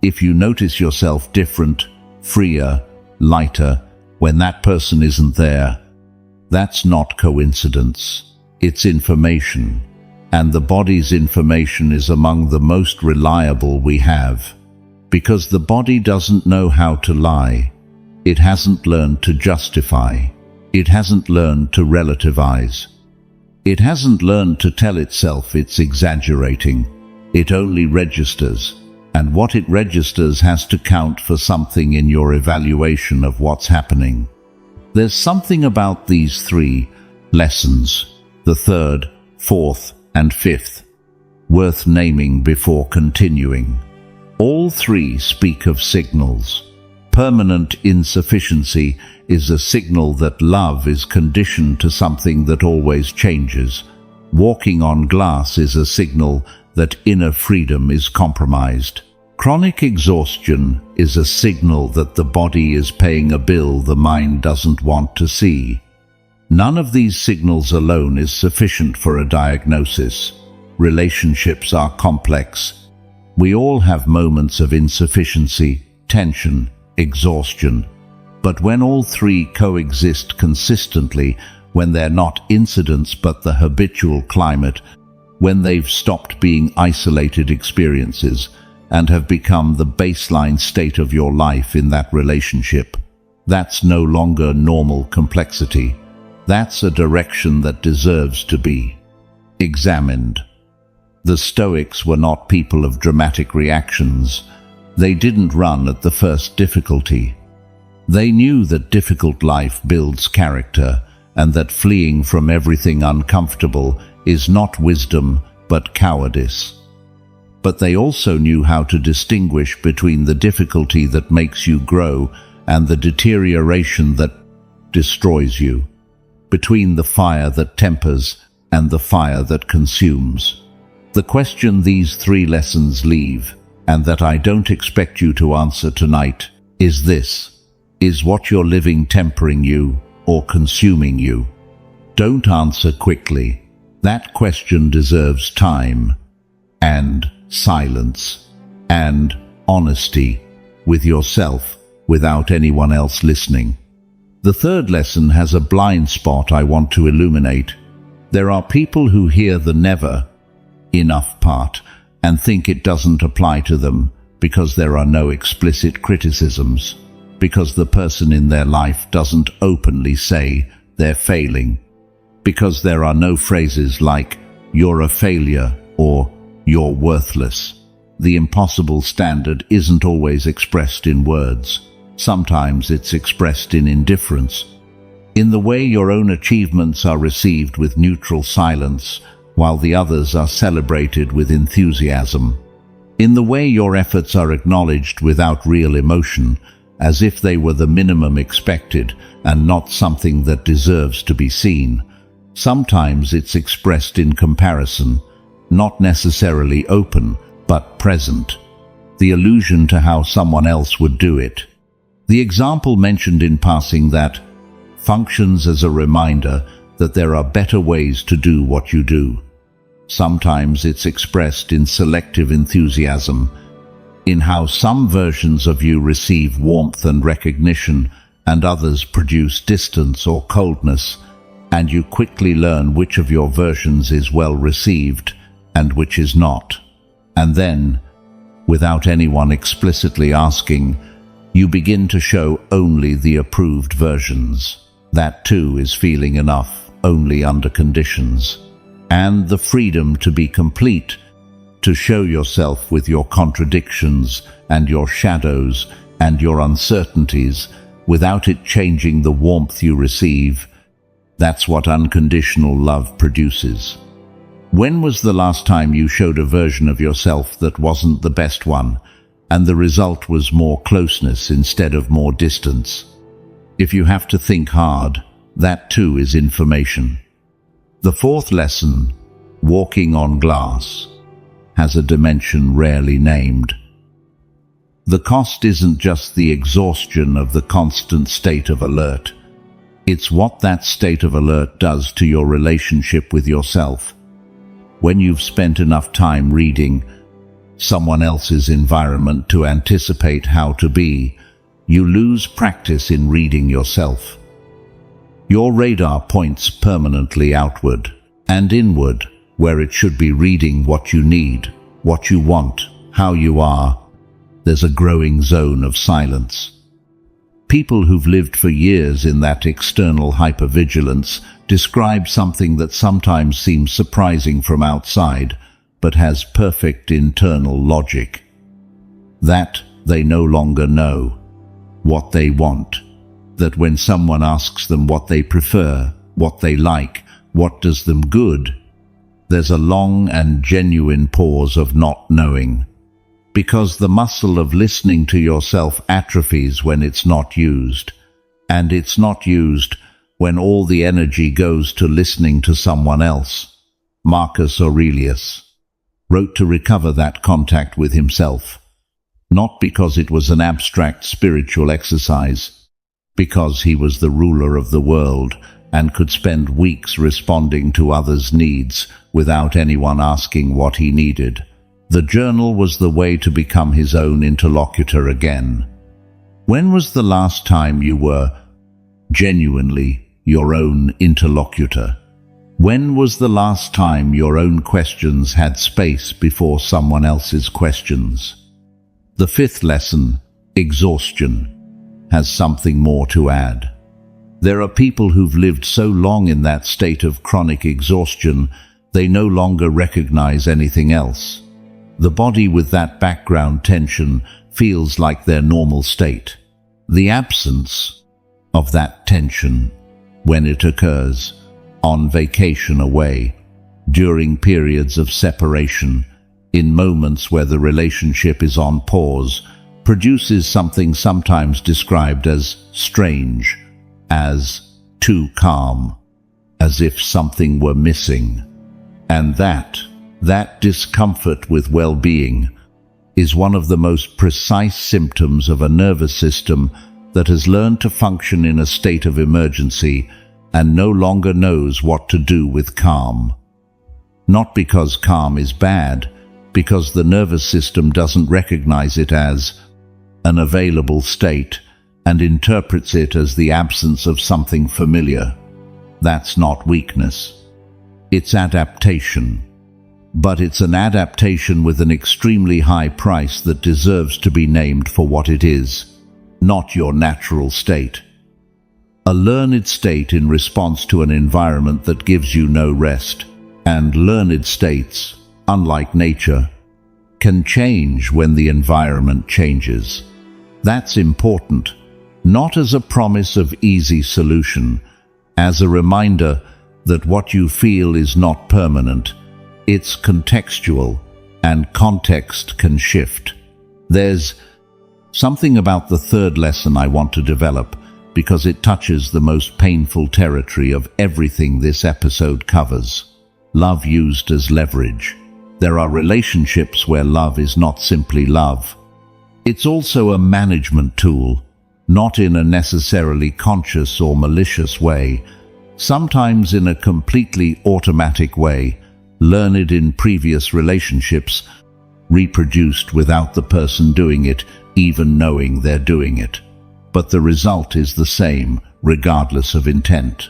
if you notice yourself different, freer, lighter, when that person isn't there, that's not coincidence. It's information, and the body's information is among the most reliable we have. Because the body doesn't know how to lie. It hasn't learned to justify. It hasn't learned to relativize. It hasn't learned to tell itself it's exaggerating. It only registers, and what it registers has to count for something in your evaluation of what's happening. There's something about these three lessons, the third, fourth, and fifth, worth naming before continuing. All three speak of signals. Permanent insufficiency is a signal that love is conditioned to something that always changes. Walking on glass is a signal that inner freedom is compromised. Chronic exhaustion is a signal that the body is paying a bill the mind doesn't want to see. None of these signals alone is sufficient for a diagnosis. Relationships are complex. We all have moments of insufficiency, tension, exhaustion. But when all three coexist consistently, when they're not incidents but the habitual climate, when they've stopped being isolated experiences and have become the baseline state of your life in that relationship, that's no longer normal complexity. That's a direction that deserves to be examined. The Stoics were not people of dramatic reactions. They didn't run at the first difficulty. They knew that difficult life builds character, and that fleeing from everything uncomfortable is not wisdom but cowardice. But they also knew how to distinguish between the difficulty that makes you grow and the deterioration that destroys you, between the fire that tempers and the fire that consumes. The question these three lessons leave, and that I don't expect you to answer tonight, is this: is what you're living tempering you or consuming you? Don't answer quickly. That question deserves time, and silence, and honesty with yourself without anyone else listening. The third lesson has a blind spot I want to illuminate. There are people who hear the never enough part and think it doesn't apply to them because there are no explicit criticisms, because the person in their life doesn't openly say they're failing, because there are no phrases like "you're a failure" or "you're worthless." The impossible standard isn't always expressed in words. Sometimes it's expressed in indifference, in the way your own achievements are received with neutral silence, while the others are celebrated with enthusiasm, in the way your efforts are acknowledged without real emotion, as if they were the minimum expected and not something that deserves to be seen. Sometimes it's expressed in comparison, not necessarily open, but present, the allusion to how someone else would do it. The example mentioned in passing that functions as a reminder that there are better ways to do what you do. Sometimes it's expressed in selective enthusiasm, in how some versions of you receive warmth and recognition and others produce distance or coldness, and you quickly learn which of your versions is well received and which is not. And then, without anyone explicitly asking, you begin to show only the approved versions. That too is feeling enough, only under conditions. And the freedom to be complete, to show yourself with your contradictions and your shadows and your uncertainties, without it changing the warmth you receive. That's what unconditional love produces. When was the last time you showed a version of yourself that wasn't the best one, and the result was more closeness instead of more distance? If you have to think hard, that too is information. The fourth lesson, walking on glass, has a dimension rarely named. The cost isn't just the exhaustion of the constant state of alert. It's what that state of alert does to your relationship with yourself. When you've spent enough time reading someone else's environment to anticipate how to be, you lose practice in reading yourself. Your radar points permanently outward and inward, where it should be reading what you need, what you want, how you are. There's a growing zone of silence. People who've lived for years in that external hypervigilance describe something that sometimes seems surprising from outside, but has perfect internal logic. That they no longer know what they want. That when someone asks them what they prefer, what they like, what does them good, there's a long and genuine pause of not knowing. Because the muscle of listening to yourself atrophies when it's not used, and it's not used when all the energy goes to listening to someone else. Marcus Aurelius wrote to recover that contact with himself, not because it was an abstract spiritual exercise, because he was the ruler of the world and could spend weeks responding to others' needs without anyone asking what he needed. The journal was the way to become his own interlocutor again. When was the last time you were genuinely your own interlocutor? When was the last time your own questions had space before someone else's questions? The fifth lesson, exhaustion, has something more to add. There are people who've lived so long in that state of chronic exhaustion, they no longer recognize anything else. The body with that background tension feels like their normal state. The absence of that tension, when it occurs, on vacation away, during periods of separation, in moments where the relationship is on pause, produces something sometimes described as strange, as too calm, as if something were missing. And that discomfort with well-being is one of the most precise symptoms of a nervous system that has learned to function in a state of emergency and no longer knows what to do with calm. Not because calm is bad, because the nervous system doesn't recognize it as an available state and interprets it as the absence of something familiar. That's not weakness. It's adaptation. But it's an adaptation with an extremely high price that deserves to be named for what it is, not your natural state. A learned state in response to an environment that gives you no rest. And learned states, unlike nature, can change when the environment changes. That's important, not as a promise of easy solution, as a reminder that what you feel is not permanent. It's contextual, and context can shift. There's something about the third lesson I want to develop because it touches the most painful territory of everything this episode covers. Love used as leverage. There are relationships where love is not simply love. It's also a management tool, not in a necessarily conscious or malicious way, sometimes in a completely automatic way, learned in previous relationships, reproduced without the person doing it even knowing they're doing it. But the result is the same, regardless of intent.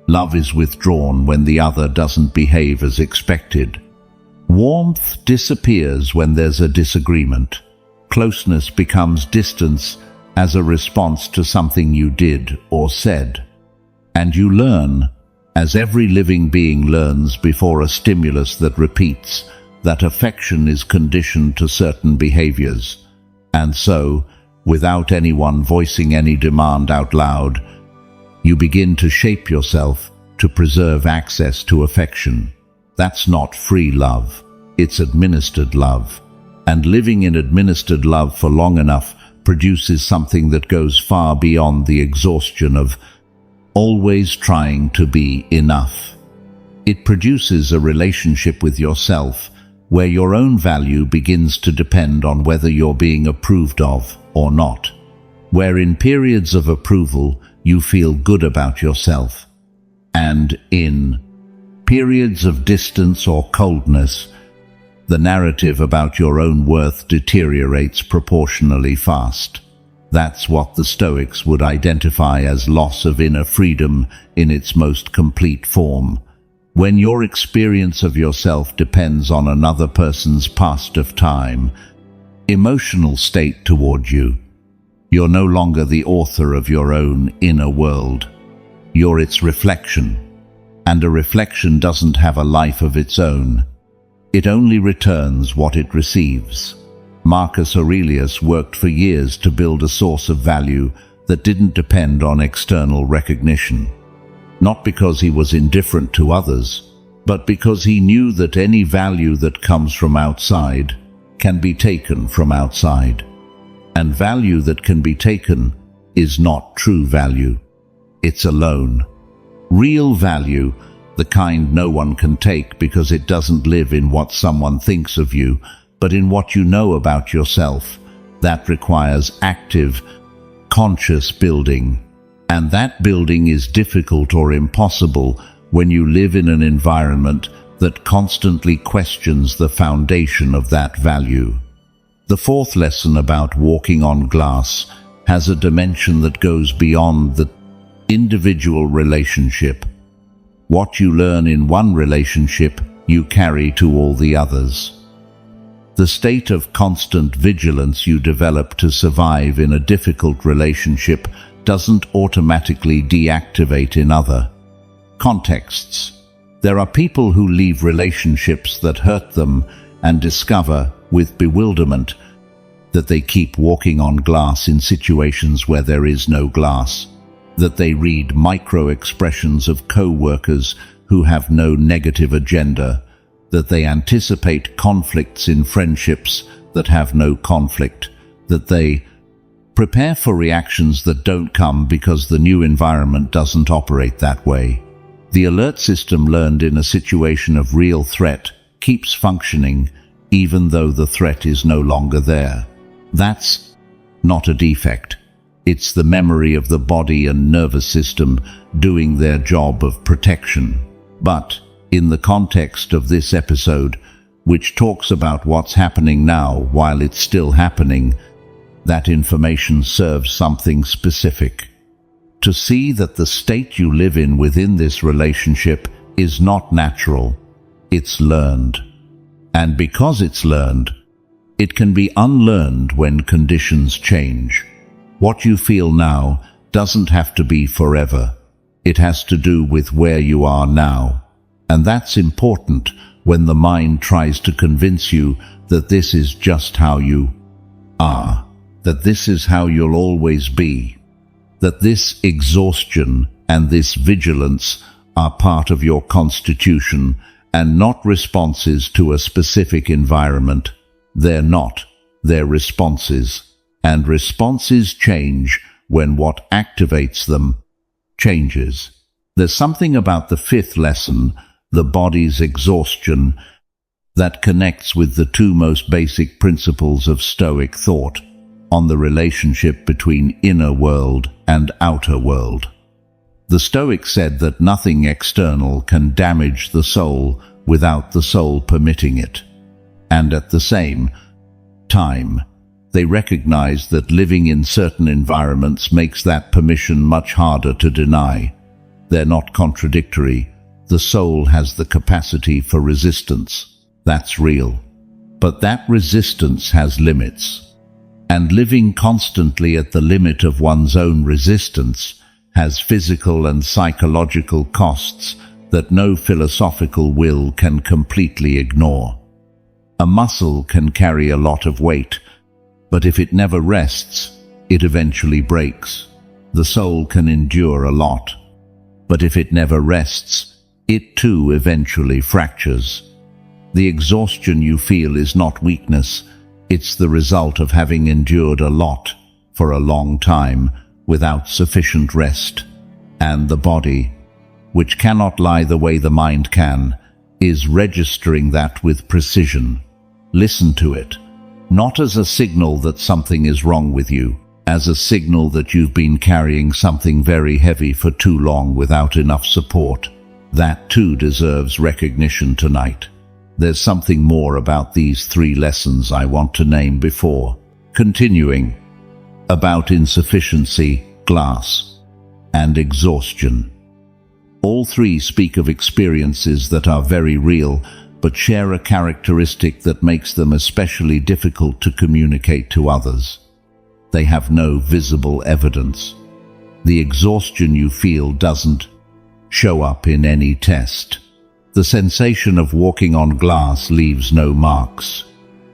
Love is withdrawn when the other doesn't behave as expected. Warmth disappears when there's a disagreement. Closeness becomes distance as a response to something you did or said. And you learn, as every living being learns before a stimulus that repeats, that affection is conditioned to certain behaviors. And so, without anyone voicing any demand out loud, you begin to shape yourself to preserve access to affection. That's not free love, it's administered love. And living in administered love for long enough produces something that goes far beyond the exhaustion of always trying to be enough. It produces a relationship with yourself where your own value begins to depend on whether you're being approved of or not, where in periods of approval you feel good about yourself, and in periods of distance or coldness, the narrative about your own worth deteriorates proportionally fast. That's what the Stoics would identify as loss of inner freedom in its most complete form. When your experience of yourself depends on another person's past of time, emotional state toward you, you're no longer the author of your own inner world. You're its reflection. And a reflection doesn't have a life of its own. It only returns what it receives. Marcus Aurelius worked for years to build a source of value that didn't depend on external recognition. Not because he was indifferent to others, but because he knew that any value that comes from outside can be taken from outside. And value that can be taken is not true value. It's a loan. Real value, the kind no one can take because it doesn't live in what someone thinks of you, but in what you know about yourself, that requires active, conscious building. And that building is difficult or impossible when you live in an environment that constantly questions the foundation of that value. The fourth lesson about walking on glass has a dimension that goes beyond the individual relationship. What you learn in one relationship, you carry to all the others. The state of constant vigilance you develop to survive in a difficult relationship doesn't automatically deactivate in other contexts. There are people who leave relationships that hurt them and discover, with bewilderment, that they keep walking on glass in situations where there is no glass, that they read micro-expressions of co-workers who have no negative agenda, that they anticipate conflicts in friendships that have no conflict, that they prepare for reactions that don't come because the new environment doesn't operate that way. The alert system learned in a situation of real threat keeps functioning even though the threat is no longer there. That's not a defect. It's the memory of the body and nervous system doing their job of protection. But in the context of this episode, which talks about what's happening now while it's still happening, that information serves something specific. To see that the state you live in within this relationship is not natural, it's learned. And because it's learned, it can be unlearned when conditions change. What you feel now doesn't have to be forever. It has to do with where you are now. And that's important when the mind tries to convince you that this is just how you are, that this is how you'll always be, that this exhaustion and this vigilance are part of your constitution and not responses to a specific environment. They're not, they're responses. And responses change when what activates them changes. There's something about the fifth lesson, the body's exhaustion, that connects with the two most basic principles of Stoic thought on the relationship between inner world and outer world. The Stoics said that nothing external can damage the soul without the soul permitting it. And at the same time, they recognize that living in certain environments makes that permission much harder to deny. They're not contradictory. The soul has the capacity for resistance. That's real. But that resistance has limits. And living constantly at the limit of one's own resistance has physical and psychological costs that no philosophical will can completely ignore. A muscle can carry a lot of weight, but if it never rests, it eventually breaks. The soul can endure a lot, but if it never rests, it too eventually fractures. The exhaustion you feel is not weakness, it's the result of having endured a lot for a long time without sufficient rest. And the body, which cannot lie the way the mind can, is registering that with precision. Listen to it, not as a signal that something is wrong with you, as a signal that you've been carrying something very heavy for too long without enough support. That too deserves recognition tonight. There's something more about these 3 lessons I want to name before continuing. About insufficiency, glass, and exhaustion. All 3 speak of experiences that are very real, but share a characteristic that makes them especially difficult to communicate to others. They have no visible evidence. The exhaustion you feel doesn't show up in any test. The sensation of walking on glass leaves no marks.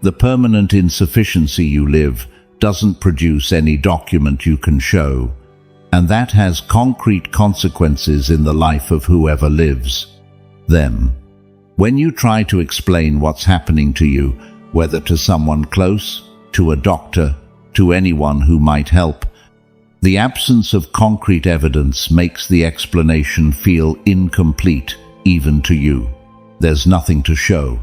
The permanent insufficiency you live doesn't produce any document you can show, and that has concrete consequences in the life of whoever lives them. When you try to explain what's happening to you, whether to someone close, to a doctor, to anyone who might help, the absence of concrete evidence makes the explanation feel incomplete, even to you. There's nothing to show.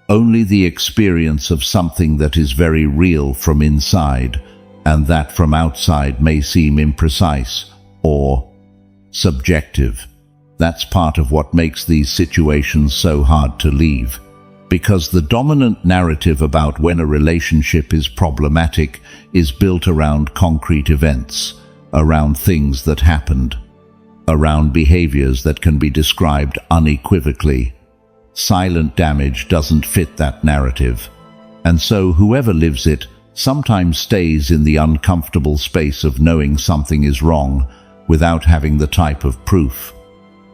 Only the experience of something that is very real from inside, and that from outside may seem imprecise or subjective. That's part of what makes these situations so hard to leave, because the dominant narrative about when a relationship is problematic is built around concrete events, around things that happened, around behaviors that can be described unequivocally. Silent damage doesn't fit that narrative, and so whoever lives it sometimes stays in the uncomfortable space of knowing something is wrong without having the type of proof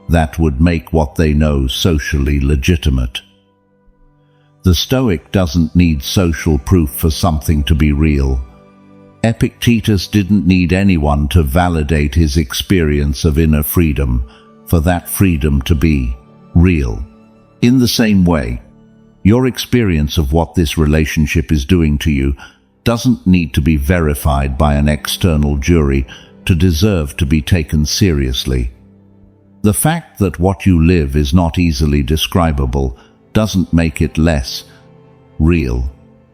that would make what they know socially legitimate. The Stoic doesn't need social proof for something to be real. Epictetus didn't need anyone to validate his experience of inner freedom for that freedom to be real. In the same way, your experience of what this relationship is doing to you doesn't need to be verified by an external jury to deserve to be taken seriously. The fact that what you live is not easily describable doesn't make it less real.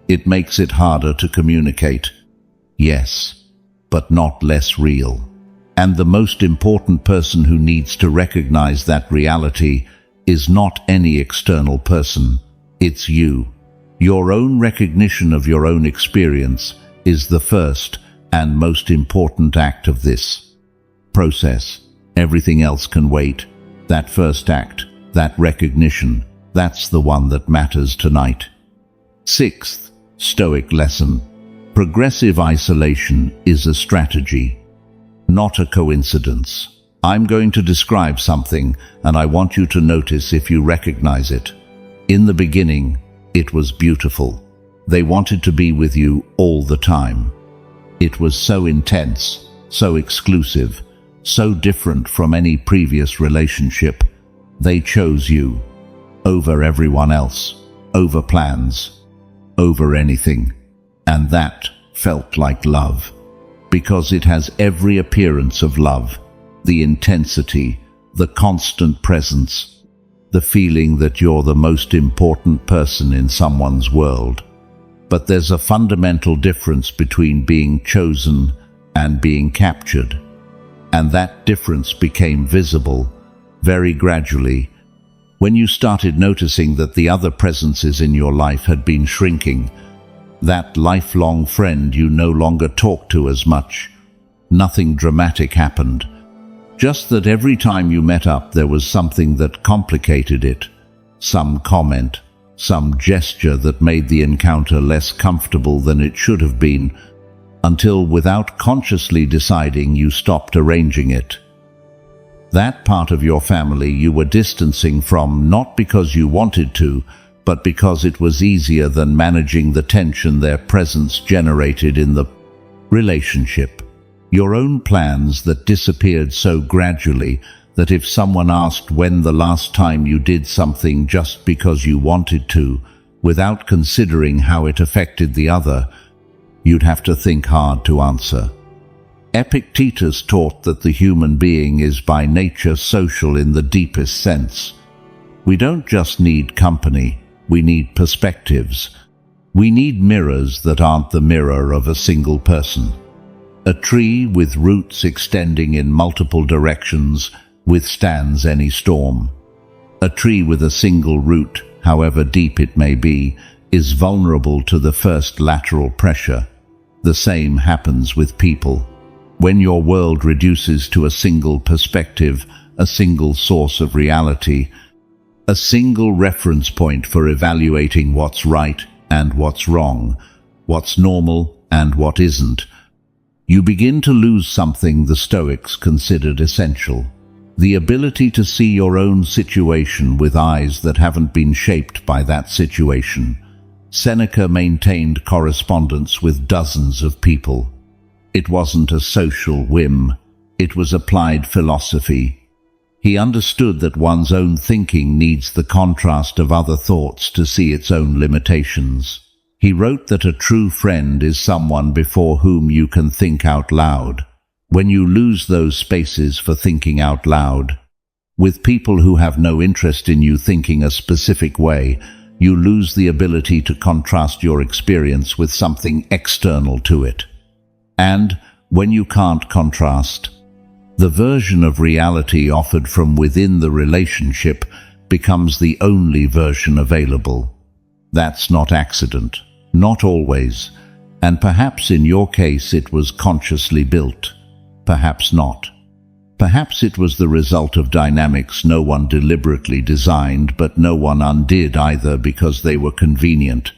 It makes it harder to communicate. Yes, but not less real. And the most important person who needs to recognize that reality is not any external person. It's you. Your own recognition of your own experience is the first and most important act of this process. Everything else can wait. That first act, that recognition, that's the one that matters tonight. 6th Stoic lesson. Progressive isolation is a strategy, not a coincidence. I'm going to describe something, and I want you to notice if you recognize it. In the beginning, it was beautiful. They wanted to be with you all the time. It was so intense, so exclusive, so different from any previous relationship. They chose you over everyone else, over plans, over anything. And that felt like love, because it has every appearance of love. The intensity, the constant presence, the feeling that you're the most important person in someone's world. But there's a fundamental difference between being chosen and being captured. And that difference became visible very gradually when you started noticing that the other presences in your life had been shrinking. That lifelong friend you no longer talk to as much. Nothing dramatic happened. Just that every time you met up there was something that complicated it. Some comment, some gesture that made the encounter less comfortable than it should have been, until without consciously deciding you stopped arranging it. That part of your family you were distancing from not because you wanted to, but because it was easier than managing the tension their presence generated in the relationship. Your own plans that disappeared so gradually that if someone asked when the last time you did something just because you wanted to, without considering how it affected the other, you'd have to think hard to answer. Epictetus taught that the human being is by nature social in the deepest sense. We don't just need company, we need perspectives. We need mirrors that aren't the mirror of a single person. A tree with roots extending in multiple directions withstands any storm. A tree with a single root, however deep it may be, is vulnerable to the first lateral pressure. The same happens with people. When your world reduces to a single perspective, a single source of reality, a single reference point for evaluating what's right and what's wrong, what's normal and what isn't, you begin to lose something the Stoics considered essential: the ability to see your own situation with eyes that haven't been shaped by that situation. Seneca maintained correspondence with dozens of people. It wasn't a social whim, it was applied philosophy. He understood that one's own thinking needs the contrast of other thoughts to see its own limitations. He wrote that a true friend is someone before whom you can think out loud. When you lose those spaces for thinking out loud, with people who have no interest in you thinking a specific way, you lose the ability to contrast your experience with something external to it. And when you can't contrast, the version of reality offered from within the relationship becomes the only version available. That's not accident, not always, and perhaps in your case it was consciously built. Perhaps not. Perhaps it was the result of dynamics no one deliberately designed, but no one undid either because they were convenient.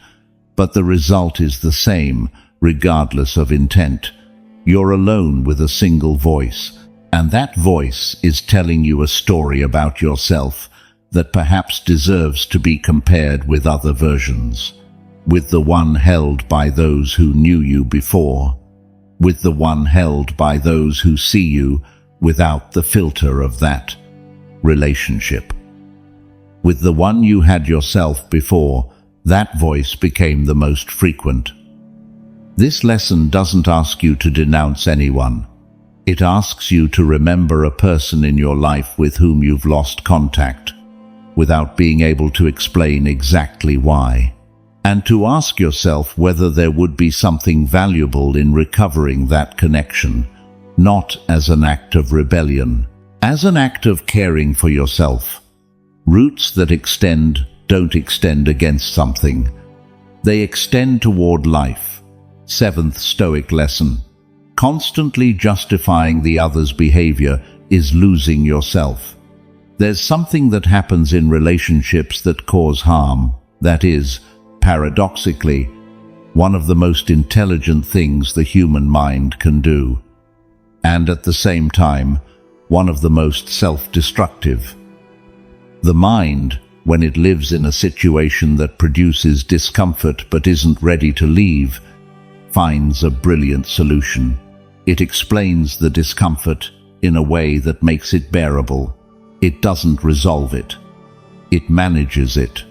But the result is the same, regardless of intent. You're alone with a single voice, and that voice is telling you a story about yourself that perhaps deserves to be compared with other versions, with the one held by those who knew you before, with the one held by those who see you without the filter of that relationship. With the one you had yourself before, that voice became the most frequent. This lesson doesn't ask you to denounce anyone. It asks you to remember a person in your life with whom you've lost contact, without being able to explain exactly why, and to ask yourself whether there would be something valuable in recovering that connection, not as an act of rebellion, as an act of caring for yourself. Roots that extend don't extend against something. They extend toward life. Seventh Stoic lesson. Constantly justifying the other's behavior is losing yourself. There's something that happens in relationships that cause harm. That is, paradoxically, one of the most intelligent things the human mind can do, and at the same time, one of the most self-destructive. The mind, when it lives in a situation that produces discomfort but isn't ready to leave, finds a brilliant solution. It explains the discomfort in a way that makes it bearable. It doesn't resolve it. It manages it.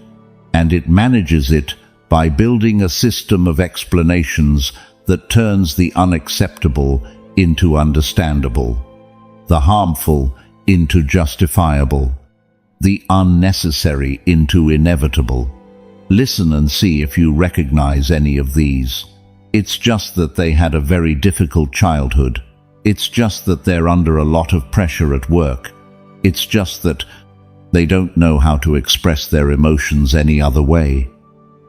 And it manages it by building a system of explanations that turns the unacceptable into understandable, the harmful into justifiable, the unnecessary into inevitable. Listen and see if you recognize any of these. It's just that they had a very difficult childhood. It's just that they're under a lot of pressure at work. It's just that they don't know how to express their emotions any other way.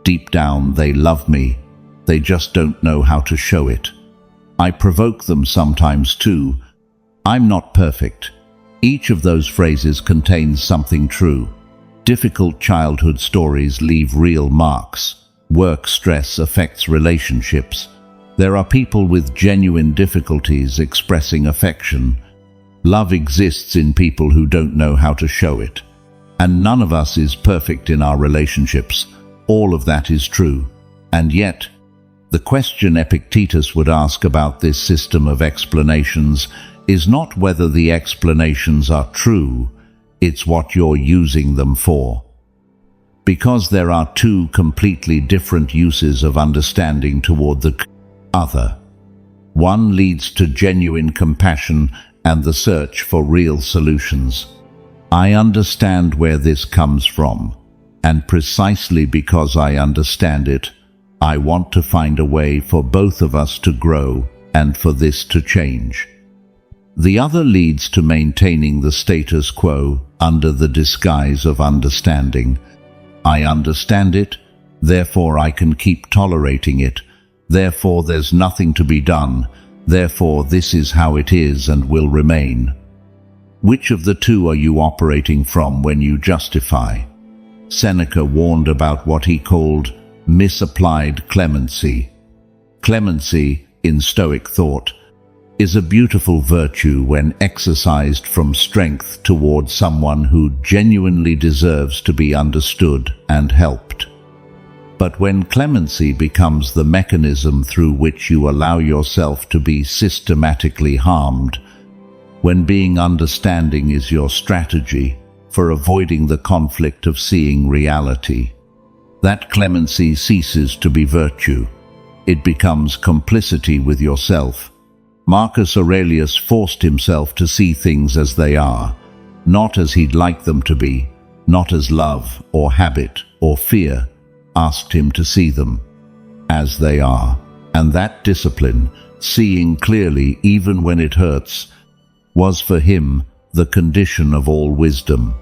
Deep down, they love me. They just don't know how to show it. I provoke them sometimes too. I'm not perfect. Each of those phrases contains something true. Difficult childhood stories leave real marks. Work stress affects relationships. There are people with genuine difficulties expressing affection. Love exists in people who don't know how to show it. And none of us is perfect in our relationships. All of that is true. And yet, the question Epictetus would ask about this system of explanations is not whether the explanations are true, it's what you're using them for. Because there are two completely different uses of understanding toward the other. One leads to genuine compassion and the search for real solutions. I understand where this comes from, and precisely because I understand it, I want to find a way for both of us to grow and for this to change. The other leads to maintaining the status quo under the disguise of understanding. I understand it, therefore I can keep tolerating it, therefore there's nothing to be done, therefore this is how it is and will remain. Which of the two are you operating from when you justify? Seneca warned about what he called misapplied clemency. Clemency, in Stoic thought, is a beautiful virtue when exercised from strength toward someone who genuinely deserves to be understood and helped. But when clemency becomes the mechanism through which you allow yourself to be systematically harmed, when being understanding is your strategy for avoiding the conflict of seeing reality, that clemency ceases to be virtue. It becomes complicity with yourself. Marcus Aurelius forced himself to see things as they are, not as he'd like them to be, not as love or habit or fear asked him to see them, as they are. And that discipline, seeing clearly even when it hurts, was for him the condition of all wisdom.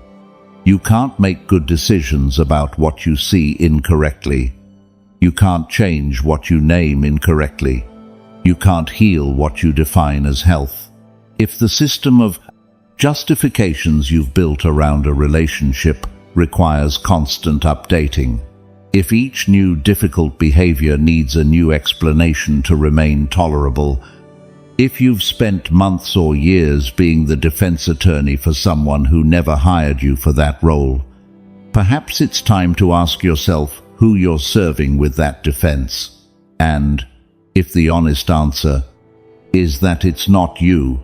You can't make good decisions about what you see incorrectly. You can't change what you name incorrectly. You can't heal what you define as health. If the system of justifications you've built around a relationship requires constant updating, if each new difficult behavior needs a new explanation to remain tolerable, if you've spent months or years being the defense attorney for someone who never hired you for that role, perhaps it's time to ask yourself who you're serving with that defense. And if the honest answer is that it's not you,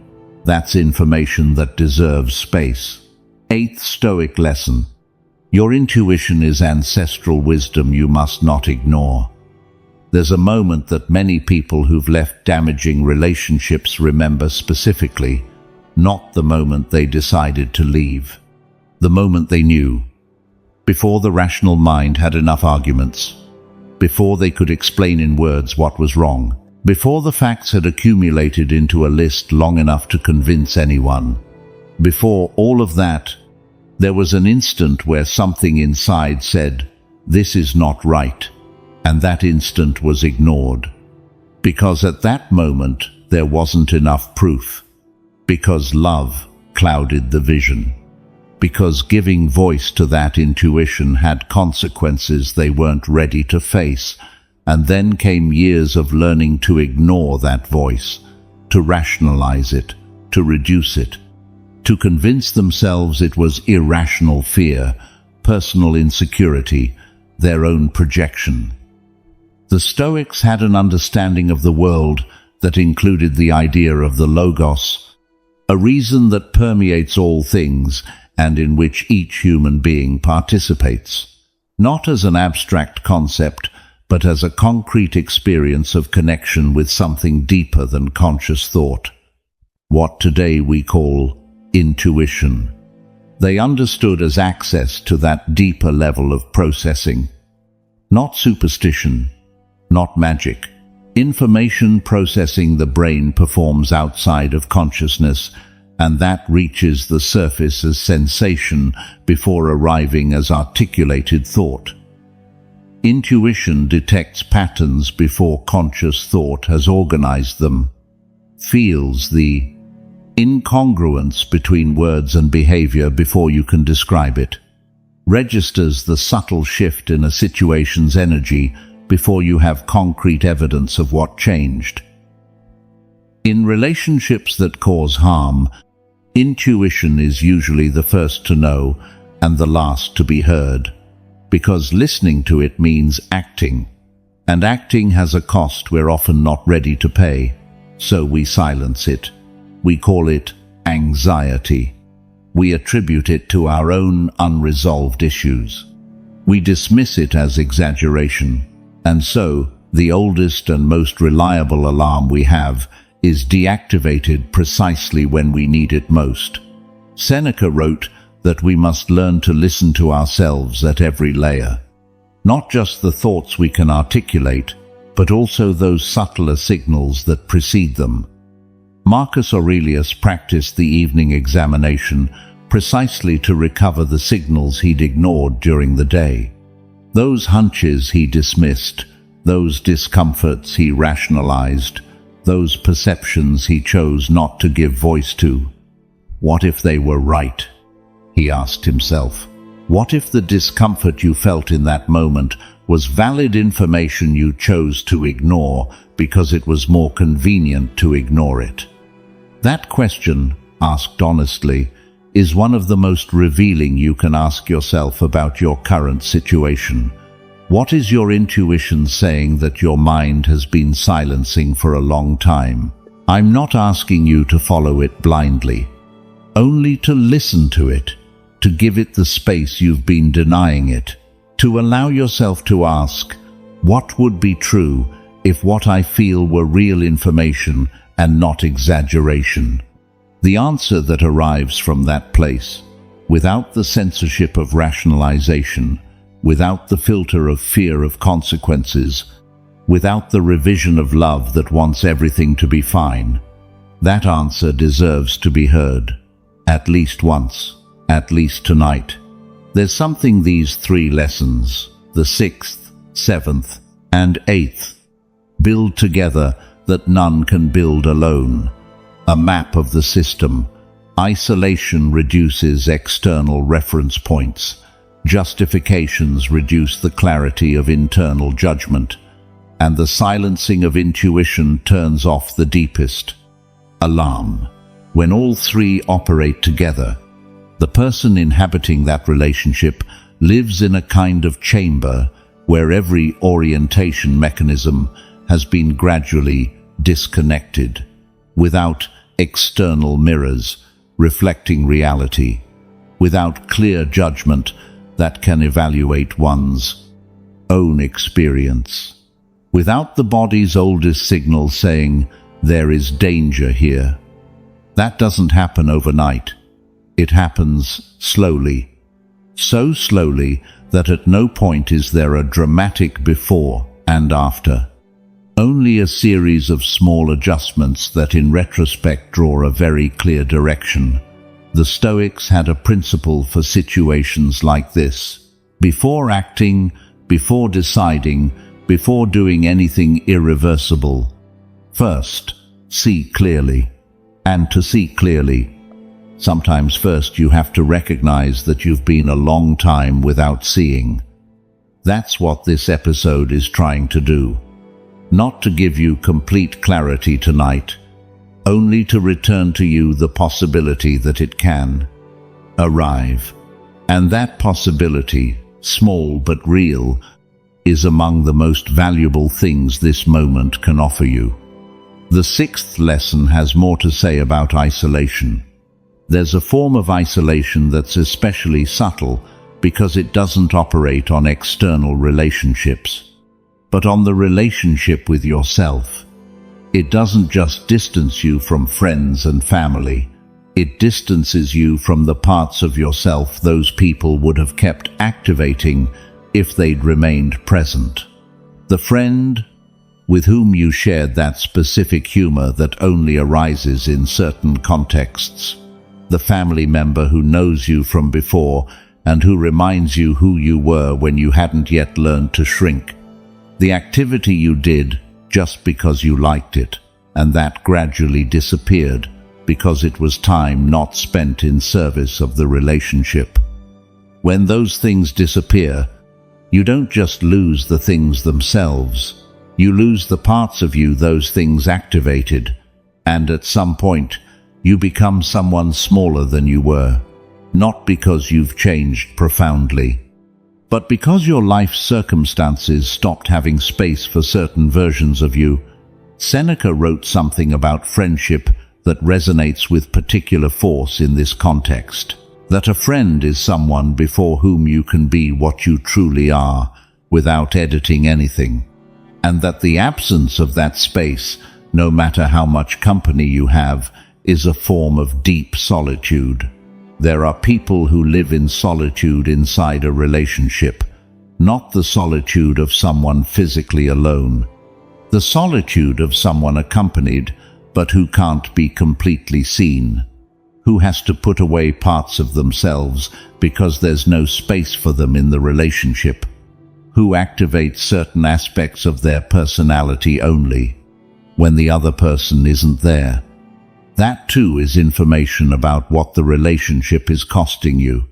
that's information that deserves space. 8th Stoic lesson. Your intuition is ancestral wisdom you must not ignore. There's a moment that many people who've left damaging relationships remember specifically, not the moment they decided to leave. The moment they knew, before the rational mind had enough arguments, before they could explain in words what was wrong, before the facts had accumulated into a list long enough to convince anyone. Before all of that, there was an instant where something inside said, "This is not right." And that instant was ignored. Because at that moment, there wasn't enough proof. Because love clouded the vision. Because giving voice to that intuition had consequences they weren't ready to face. And then came years of learning to ignore that voice, to rationalize it, to reduce it, to convince themselves it was irrational fear, personal insecurity, their own projection. The Stoics had an understanding of the world that included the idea of the logos, a reason that permeates all things and in which each human being participates, not as an abstract concept, but as a concrete experience of connection with something deeper than conscious thought, what today we call intuition. They understood as access to that deeper level of processing, not superstition, not magic. Information processing the brain performs outside of consciousness, and that reaches the surface as sensation before arriving as articulated thought. Intuition detects patterns before conscious thought has organized them, feels the incongruence between words and behavior before you can describe it. registers the subtle shift in a situation's energy before you have concrete evidence of what changed. In relationships that cause harm, intuition is usually the first to know and the last to be heard, because listening to it means acting, and acting has a cost we're often not ready to pay, so we silence it. We call it anxiety. We attribute it to our own unresolved issues. We dismiss it as exaggeration, and so the oldest and most reliable alarm we have is deactivated precisely when we need it most. Seneca wrote that we must learn to listen to ourselves at every layer, not just the thoughts we can articulate, but also those subtler signals that precede them. Marcus Aurelius practiced the evening examination precisely to recover the signals he'd ignored during the day. Those hunches he dismissed, those discomforts he rationalized, those perceptions he chose not to give voice to. What if they were right? He asked himself. What if the discomfort you felt in that moment was valid information you chose to ignore because it was more convenient to ignore it? That question, asked honestly, is one of the most revealing you can ask yourself about your current situation. What is your intuition saying that your mind has been silencing for a long time? I'm not asking you to follow it blindly, only to listen to it, to give it the space you've been denying it, to allow yourself to ask, what would be true if what I feel were real information and not exaggeration? The answer that arrives from that place, without the censorship of rationalization, without the filter of fear of consequences, without the revision of love that wants everything to be fine, that answer deserves to be heard, at least once, at least tonight. There's something these three lessons, the 6th, 7th, and 8th, build together that none can build alone. A map of the system. Isolation reduces external reference points. Justifications reduce the clarity of internal judgment. And the silencing of intuition turns off the deepest alarm. When all three operate together, the person inhabiting that relationship lives in a kind of chamber where every orientation mechanism has been gradually disconnected, without external mirrors reflecting reality, without clear judgment that can evaluate one's own experience, without the body's oldest signal saying, there is danger here. That doesn't happen overnight. It happens slowly, so slowly that at no point is there a dramatic before and after. Only a series of small adjustments that in retrospect draw a very clear direction. The Stoics had a principle for situations like this. Before acting, before deciding, before doing anything irreversible, first, see clearly. And to see clearly, sometimes first you have to recognize that you've been a long time without seeing. That's what this episode is trying to do. Not to give you complete clarity tonight, only to return to you the possibility that it can arrive. And that possibility, small but real, is among the most valuable things this moment can offer you. The 6th lesson has more to say about isolation. There's a form of isolation that's especially subtle because it doesn't operate on external relationships, but on the relationship with yourself. It doesn't just distance you from friends and family. It distances you from the parts of yourself those people would have kept activating if they'd remained present. The friend with whom you shared that specific humor that only arises in certain contexts. The family member who knows you from before and who reminds you who you were when you hadn't yet learned to shrink. The activity you did just because you liked it, and that gradually disappeared because it was time not spent in service of the relationship. When those things disappear, you don't just lose the things themselves, you lose the parts of you those things activated, and at some point, you become someone smaller than you were, not because you've changed profoundly, but because your life circumstances stopped having space for certain versions of you. Seneca wrote something about friendship that resonates with particular force in this context. That a friend is someone before whom you can be what you truly are, without editing anything. And that the absence of that space, no matter how much company you have, is a form of deep solitude. There are people who live in solitude inside a relationship, not the solitude of someone physically alone. The solitude of someone accompanied, but who can't be completely seen. Who has to put away parts of themselves because there's no space for them in the relationship. Who activates certain aspects of their personality only when the other person isn't there. That too is information about what the relationship is costing you.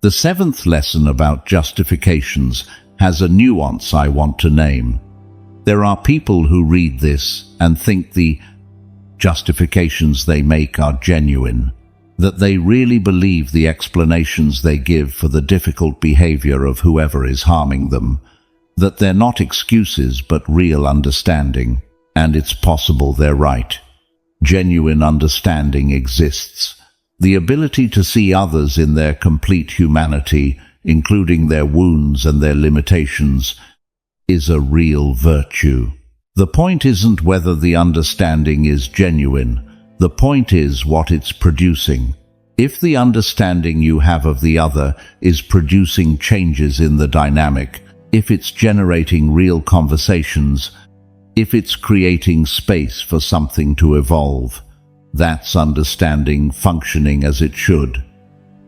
The seventh lesson about justifications has a nuance I want to name. There are people who read this and think the justifications they make are genuine, that they really believe the explanations they give for the difficult behavior of whoever is harming them, that they're not excuses but real understanding, and it's possible they're right. Genuine understanding exists. The ability to see others in their complete humanity, including their wounds and their limitations, is a real virtue. The point isn't whether the understanding is genuine. The point is what it's producing. If the understanding you have of the other is producing changes in the dynamic, if it's generating real conversations, if it's creating space for something to evolve, that's understanding functioning as it should.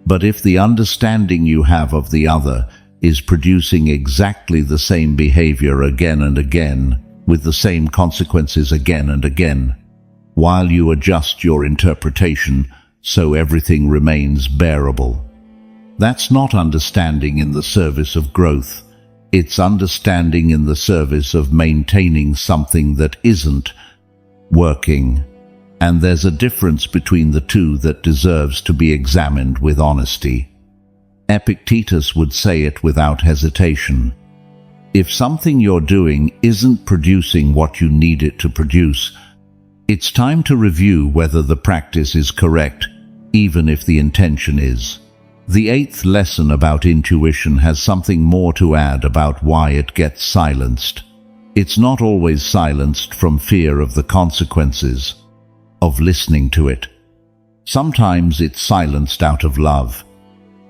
But if the understanding you have of the other is producing exactly the same behavior again and again, with the same consequences again and again, while you adjust your interpretation so everything remains bearable, that's not understanding in the service of growth. It's understanding in the service of maintaining something that isn't working. And there's a difference between the two that deserves to be examined with honesty. Epictetus would say it without hesitation. If something you're doing isn't producing what you need it to produce, it's time to review whether the practice is correct, even if the intention is. The eighth lesson about intuition has something more to add about why it gets silenced. It's not always silenced from fear of the consequences of listening to it. Sometimes it's silenced out of love,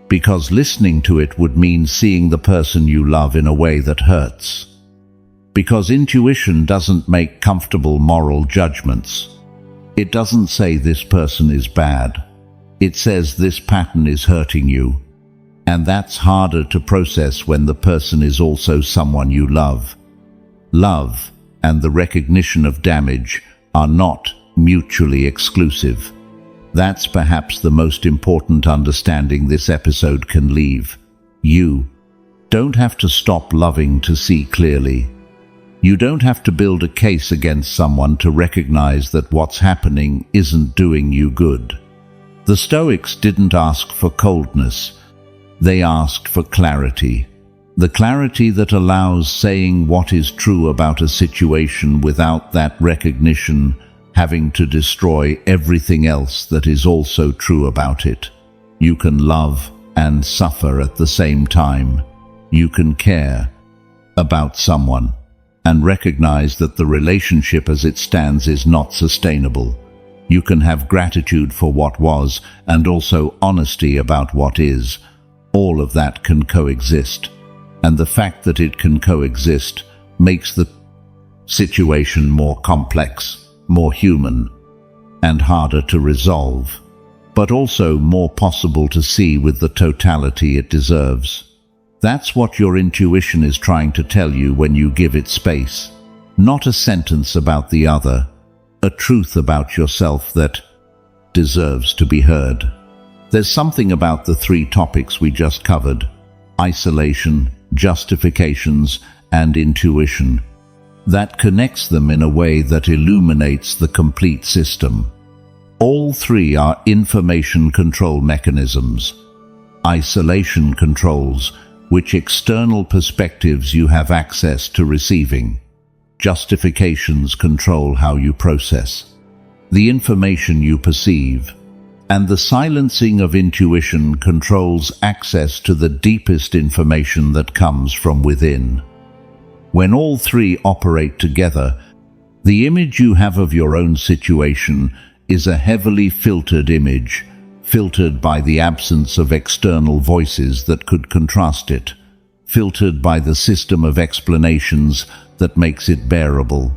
because listening to it would mean seeing the person you love in a way that hurts. Because intuition doesn't make comfortable moral judgments. It doesn't say this person is bad. It says this pattern is hurting you. And that's harder to process when the person is also someone you love. Love and the recognition of damage are not mutually exclusive. That's perhaps the most important understanding this episode can leave. You don't have to stop loving to see clearly. You don't have to build a case against someone to recognize that what's happening isn't doing you good. The Stoics didn't ask for coldness. They asked for clarity. The clarity that allows saying what is true about a situation without that recognition having to destroy everything else that is also true about it. You can love and suffer at the same time. You can care about someone and recognize that the relationship as it stands is not sustainable. You can have gratitude for what was and also honesty about what is. All of that can coexist. And the fact that it can coexist makes the situation more complex, more human, and harder to resolve, but also more possible to see with the totality it deserves. That's what your intuition is trying to tell you when you give it space. Not a sentence about the other, a truth about yourself that deserves to be heard. There's something about the three topics we just covered: isolation, justifications, and intuition, that connects them in a way that illuminates the complete system. All three are information control mechanisms. Isolation controls which external perspectives you have access to receiving. Justifications control how you process the information you perceive. And the silencing of intuition controls access to the deepest information that comes from within. When all three operate together, the image you have of your own situation is a heavily filtered image, filtered by the absence of external voices that could contrast it, filtered by the system of explanations that makes it bearable,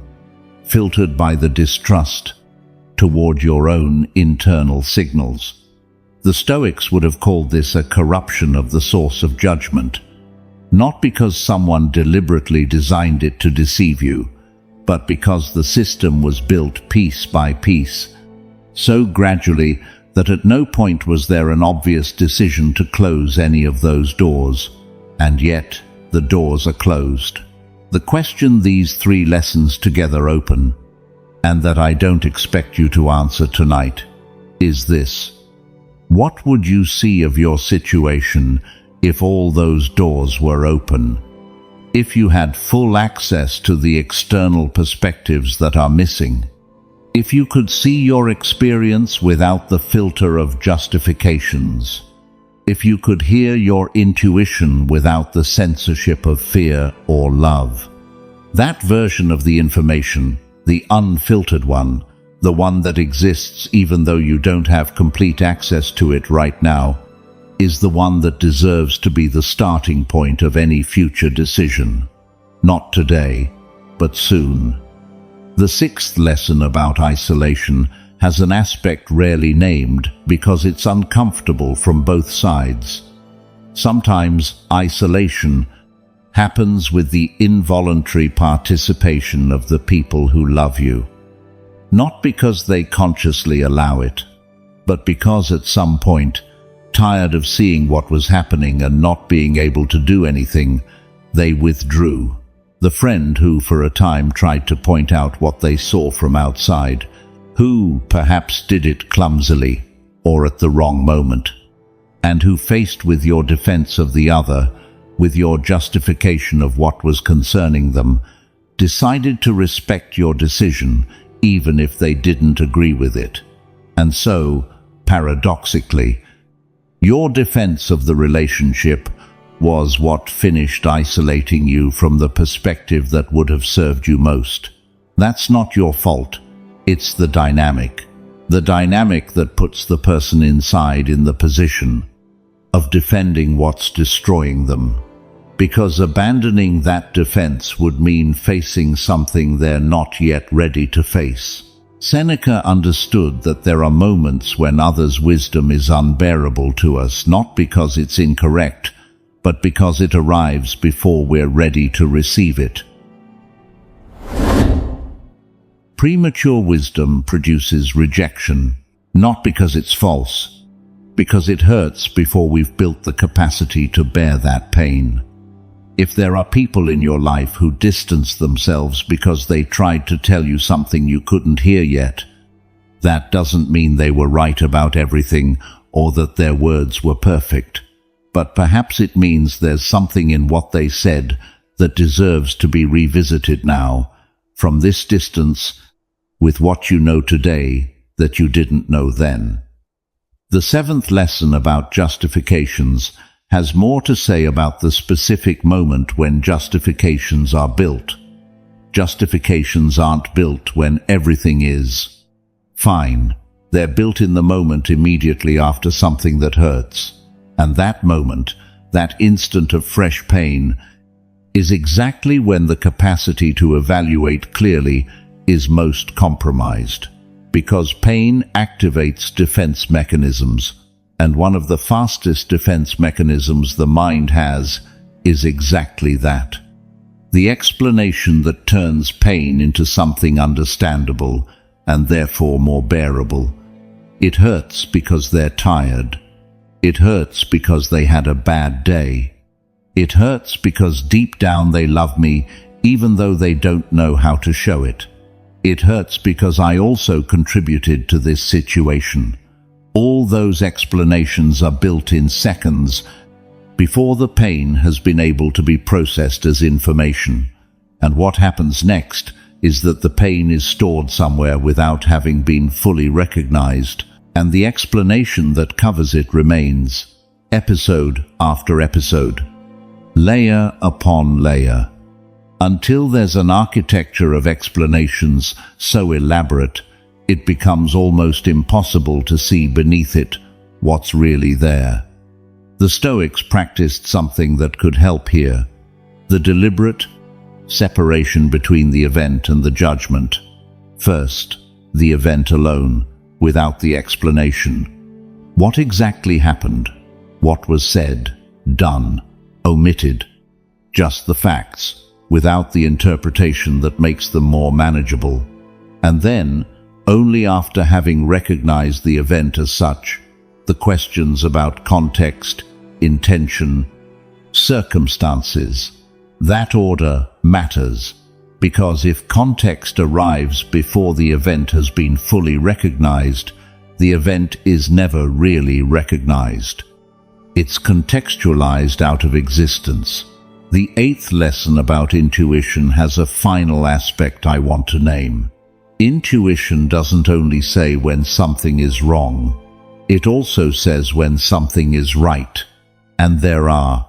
filtered by the distrust toward your own internal signals. The Stoics would have called this a corruption of the source of judgment, not because someone deliberately designed it to deceive you, but because the system was built piece by piece, so gradually that at no point was there an obvious decision to close any of those doors, and yet the doors are closed. The question these three lessons together open, and that I don't expect you to answer tonight, is this: what would you see of your situation if all those doors were open? If you had full access to the external perspectives that are missing? If you could see your experience without the filter of justifications? If you could hear your intuition without the censorship of fear or love? That version of the information, the unfiltered one, the one that exists even though you don't have complete access to it right now, is the one that deserves to be the starting point of any future decision. Not today, but soon. The sixth lesson about isolation has an aspect rarely named because it's uncomfortable from both sides. Sometimes isolation happens with the involuntary participation of the people who love you. Not because they consciously allow it, but because at some point, tired of seeing what was happening and not being able to do anything, they withdrew. The friend who for a time tried to point out what they saw from outside, who perhaps did it clumsily or at the wrong moment, and who, faced with your defense of the other, with your justification of what was concerning them, decided to respect your decision even if they didn't agree with it. And so, paradoxically, your defense of the relationship was what finished isolating you from the perspective that would have served you most. That's not your fault. It's the dynamic that puts the person inside in the position of defending what's destroying them. Because abandoning that defense would mean facing something they're not yet ready to face. Seneca understood that there are moments when others' wisdom is unbearable to us, not because it's incorrect, but because it arrives before we're ready to receive it. Premature wisdom produces rejection, not because it's false, because it hurts before we've built the capacity to bear that pain. If there are people in your life who distance themselves because they tried to tell you something you couldn't hear yet, that doesn't mean they were right about everything or that their words were perfect. But perhaps it means there's something in what they said that deserves to be revisited now, from this distance, with what you know today that you didn't know then. The seventh lesson about justifications has more to say about the specific moment when justifications are built. Justifications aren't built when everything is fine. They're built in the moment immediately after something that hurts. And that moment, that instant of fresh pain, is exactly when the capacity to evaluate clearly is most compromised. Because pain activates defense mechanisms, and one of the fastest defense mechanisms the mind has is exactly that. The explanation that turns pain into something understandable and therefore more bearable. It hurts because they're tired. It hurts because they had a bad day. It hurts because deep down they love me, even though they don't know how to show it. It hurts because I also contributed to this situation. All those explanations are built in seconds before the pain has been able to be processed as information. And what happens next is that the pain is stored somewhere without having been fully recognized, and the explanation that covers it remains, episode after episode, layer upon layer, until there's an architecture of explanations so elaborate it becomes almost impossible to see beneath it what's really there. The Stoics practiced something that could help here: the deliberate separation between the event and the judgment. First, the event alone, without the explanation. What exactly happened? What was said, done, omitted? Just the facts, without the interpretation that makes them more manageable. And then, only after having recognized the event as such, the questions about context, intention, circumstances. That order matters, because if context arrives before the event has been fully recognized, the event is never really recognized. It's contextualized out of existence. The 8th lesson about intuition has a final aspect I want to name. Intuition doesn't only say when something is wrong, it also says when something is right. And there are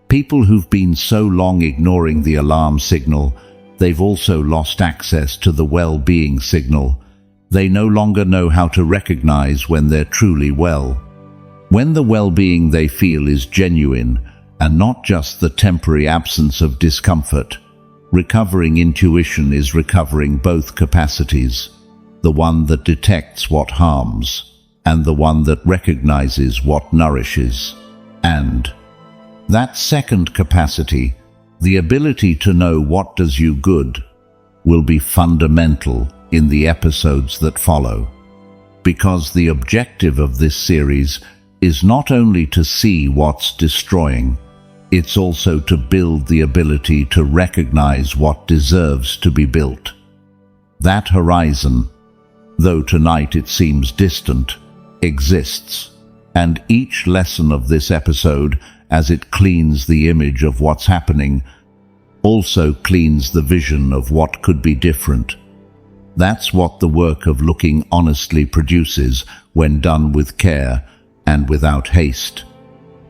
people who've been so long ignoring the alarm signal, they've also lost access to the well-being signal. They no longer know how to recognize when they're truly well. When the well-being they feel is genuine and not just the temporary absence of discomfort. Recovering intuition is recovering both capacities, the one that detects what harms and the one that recognizes what nourishes. And that second capacity, the ability to know what does you good, will be fundamental in the episodes that follow. Because the objective of this series is not only to see what's destroying, it's also to build the ability to recognize what deserves to be built. That horizon, though tonight it seems distant, exists, and each lesson of this episode, as it cleans the image of what's happening, also cleans the vision of what could be different. That's what the work of looking honestly produces when done with care and without haste.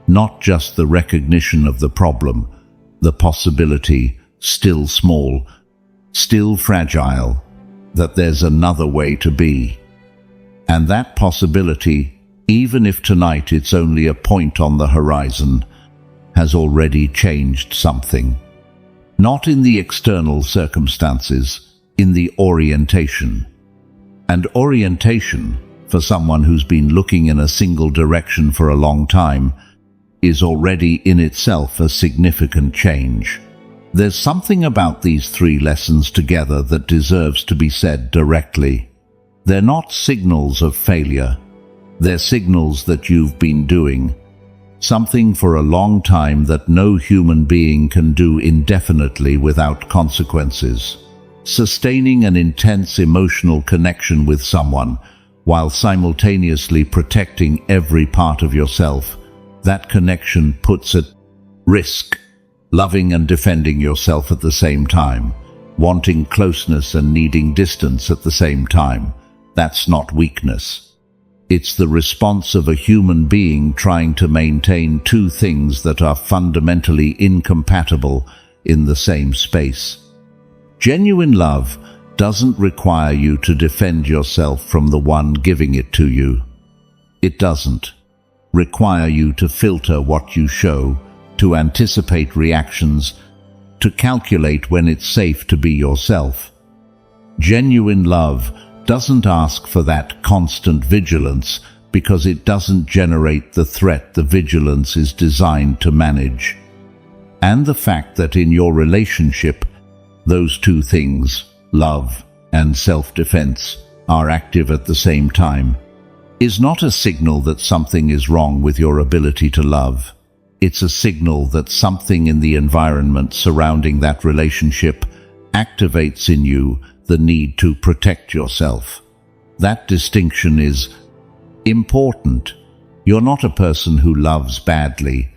Not just the recognition of the problem, the possibility, still small, still fragile, that there's another way to be. And that possibility, even if tonight it's only a point on the horizon, has already changed something. Not in the external circumstances, in the orientation. And orientation, for someone who's been looking in a single direction for a long time, is already in itself a significant change. There's something about these 3 lessons together that deserves to be said directly. They're not signals of failure. They're signals that you've been doing something for a long time that no human being can do indefinitely without consequences. Sustaining an intense emotional connection with someone while simultaneously protecting every part of yourself. That connection puts at risk loving and defending yourself at the same time, wanting closeness and needing distance at the same time. That's not weakness. It's the response of a human being trying to maintain 2 things that are fundamentally incompatible in the same space. Genuine love doesn't require you to defend yourself from the one giving it to you. It doesn't require you to filter what you show, to anticipate reactions, to calculate when it's safe to be yourself. Genuine love doesn't ask for that constant vigilance because it doesn't generate the threat the vigilance is designed to manage. And the fact that in your relationship, those 2 things, love and self-defense, are active at the same time, is not a signal that something is wrong with your ability to love. It's a signal that something in the environment surrounding that relationship activates in you the need to protect yourself. That distinction is important. You're not a person who loves badly.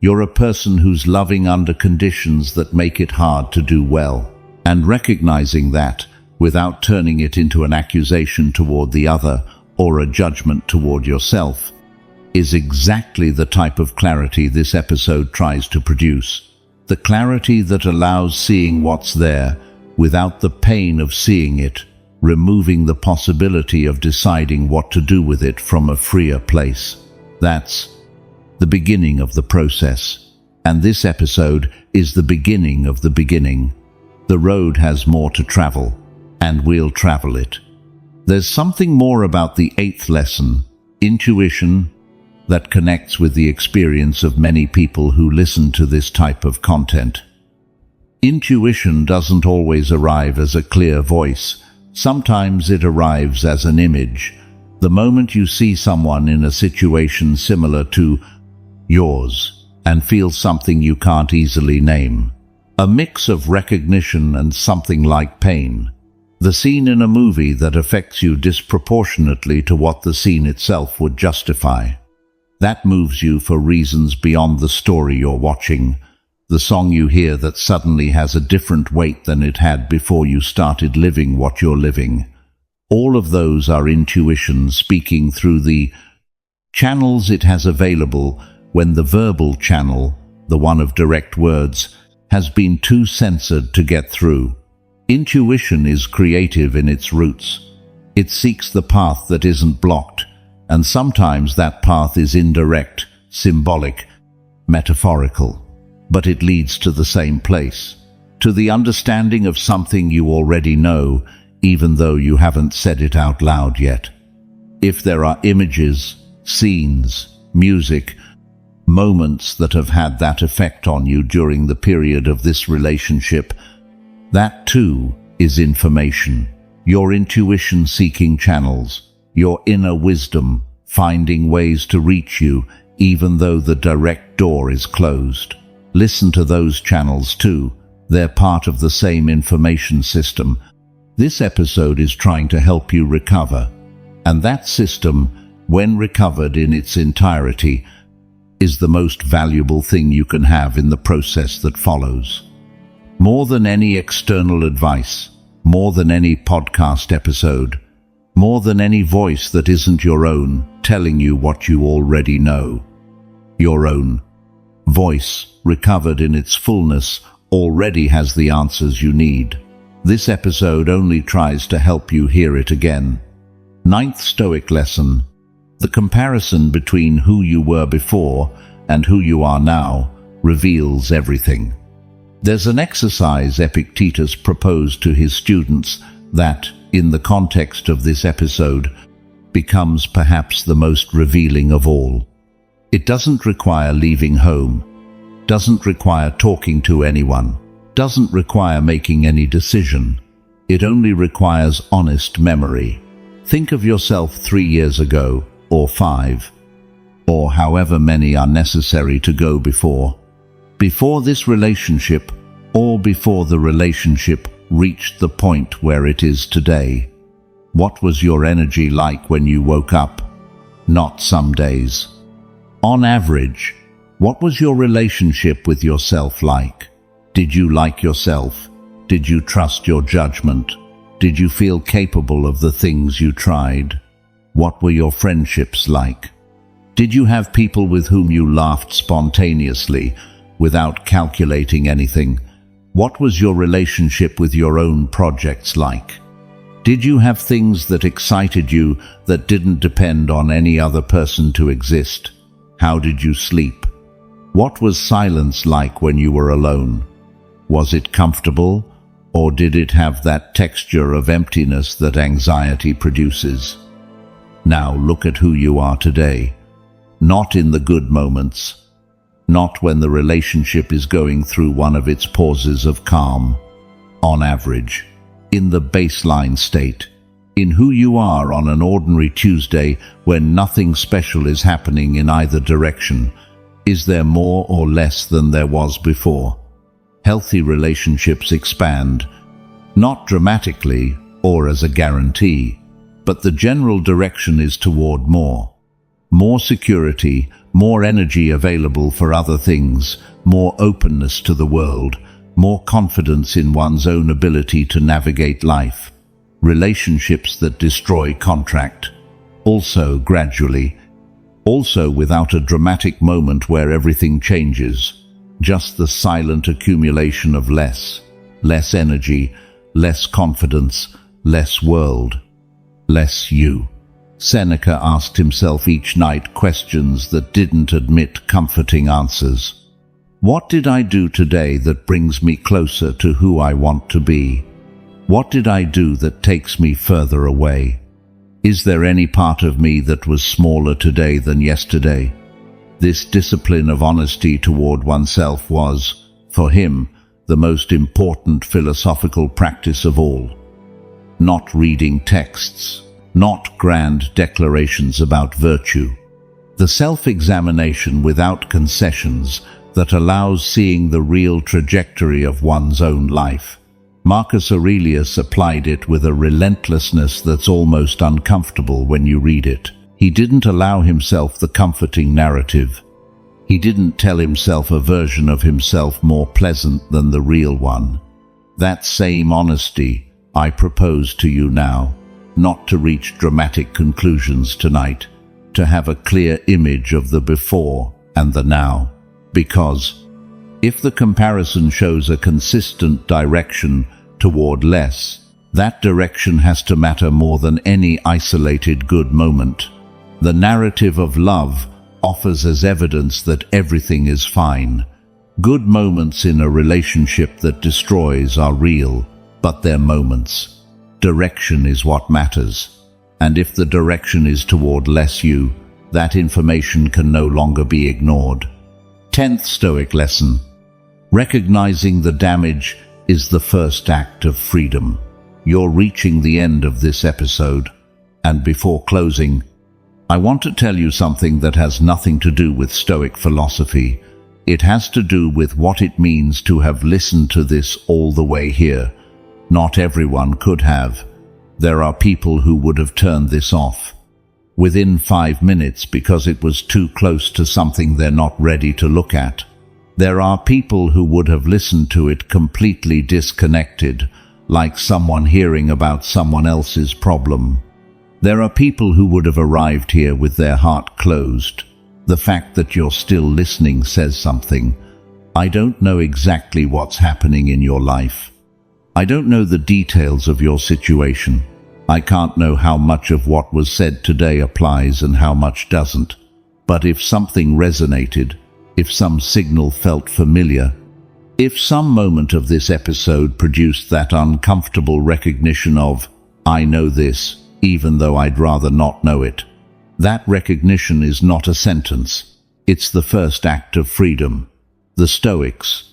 You're a person who's loving under conditions that make it hard to do well. And recognizing that, without turning it into an accusation toward the other or a judgment toward yourself, is exactly the type of clarity this episode tries to produce. The clarity that allows seeing what's there without the pain of seeing it, removing the possibility of deciding what to do with it from a freer place. That's the beginning of the process. And this episode is the beginning of the beginning. The road has more to travel, and we'll travel it. There's something more about the 8th lesson, intuition, that connects with the experience of many people who listen to this type of content. Intuition doesn't always arrive as a clear voice. Sometimes it arrives as an image. The moment you see someone in a situation similar to yours and feel something you can't easily name. A mix of recognition and something like pain. The scene in a movie that affects you disproportionately to what the scene itself would justify. That moves you for reasons beyond the story you're watching. The song you hear that suddenly has a different weight than it had before you started living what you're living. All of those are intuition speaking through the channels it has available when the verbal channel, the one of direct words, has been too censored to get through. Intuition is creative in its roots. It seeks the path that isn't blocked, and sometimes that path is indirect, symbolic, metaphorical. But it leads to the same place, to the understanding of something you already know, even though you haven't said it out loud yet. If there are images, scenes, music, moments that have had that effect on you during the period of this relationship, that too is information. Your intuition seeking channels, your inner wisdom finding ways to reach you even though the direct door is closed. Listen to those channels too. They're part of the same information system. This episode is trying to help you recover. And that system, when recovered in its entirety, is the most valuable thing you can have in the process that follows. More than any external advice, more than any podcast episode, more than any voice that isn't your own telling you what you already know. Your own voice, recovered in its fullness, already has the answers you need. This episode only tries to help you hear it again. 9th Stoic lesson. The comparison between who you were before and who you are now reveals everything. There's an exercise Epictetus proposed to his students that, in the context of this episode, becomes perhaps the most revealing of all. It doesn't require leaving home, doesn't require talking to anyone, doesn't require making any decision. It only requires honest memory. Think of yourself 3 years ago, or 5, or however many are necessary to go before. Before this relationship, or before the relationship reached the point where it is today. What was your energy like when you woke up? Not some days. On average, what was your relationship with yourself like? Did you like yourself? Did you trust your judgment? Did you feel capable of the things you tried? What were your friendships like? Did you have people with whom you laughed spontaneously, without calculating anything? What was your relationship with your own projects like? Did you have things that excited you that didn't depend on any other person to exist? How did you sleep? What was silence like when you were alone? Was it comfortable, or did it have that texture of emptiness that anxiety produces? Now look at who you are today. Not in the good moments, not when the relationship is going through one of its pauses of calm. On average, in the baseline state, in who you are on an ordinary Tuesday when nothing special is happening in either direction. Is there more or less than there was before? Healthy relationships expand, not dramatically or as a guarantee, but the general direction is toward more. More security, more energy available for other things, more openness to the world, more confidence in one's own ability to navigate life. Relationships that destroy contract. Also gradually. Also without a dramatic moment where everything changes. Just the silent accumulation of less energy, less confidence, less world, less you. Seneca asked himself each night questions that didn't admit comforting answers. What did I do today that brings me closer to who I want to be? What did I do that takes me further away? Is there any part of me that was smaller today than yesterday? This discipline of honesty toward oneself was, for him, the most important philosophical practice of all. Not reading texts, not grand declarations about virtue. The self-examination without concessions that allows seeing the real trajectory of one's own life. Marcus Aurelius applied it with a relentlessness that's almost uncomfortable when you read it. He didn't allow himself the comforting narrative. He didn't tell himself a version of himself more pleasant than the real one. That same honesty I propose to you now, not to reach dramatic conclusions tonight, to have a clear image of the before and the now. Because if the comparison shows a consistent direction toward less, that direction has to matter more than any isolated good moment. The narrative of love offers as evidence that everything is fine. Good moments in a relationship that destroys are real, but they're moments. Direction is what matters. And if the direction is toward less you, that information can no longer be ignored. 10th Stoic lesson. Recognizing the damage is the first act of freedom. You're reaching the end of this episode, and before closing, I want to tell you something that has nothing to do with Stoic philosophy. It has to do with what it means to have listened to this all the way here. Not everyone could have. There are people who would have turned this off within 5 minutes because it was too close to something they're not ready to look at. There are people who would have listened to it completely disconnected, like someone hearing about someone else's problem. There are people who would have arrived here with their heart closed. The fact that you're still listening says something. I don't know exactly what's happening in your life. I don't know the details of your situation. I can't know how much of what was said today applies and how much doesn't. But if something resonated, if some signal felt familiar, if some moment of this episode produced that uncomfortable recognition of, I know this, even though I'd rather not know it, that recognition is not a sentence. It's the first act of freedom. The Stoics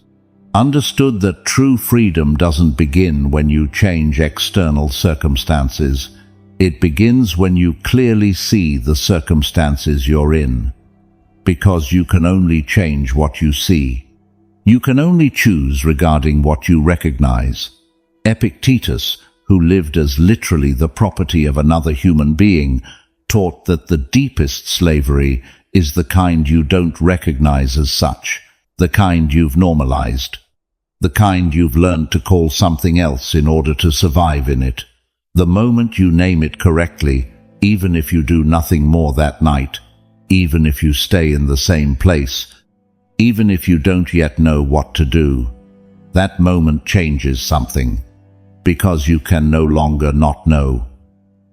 understood that true freedom doesn't begin when you change external circumstances. It begins when you clearly see the circumstances you're in. Because you can only change what you see. You can only choose regarding what you recognize. Epictetus, who lived as literally the property of another human being, taught that the deepest slavery is the kind you don't recognize as such, the kind you've normalized, the kind you've learned to call something else in order to survive in it. The moment you name it correctly, even if you do nothing more that night, even if you stay in the same place, even if you don't yet know what to do, that moment changes something, because you can no longer not know.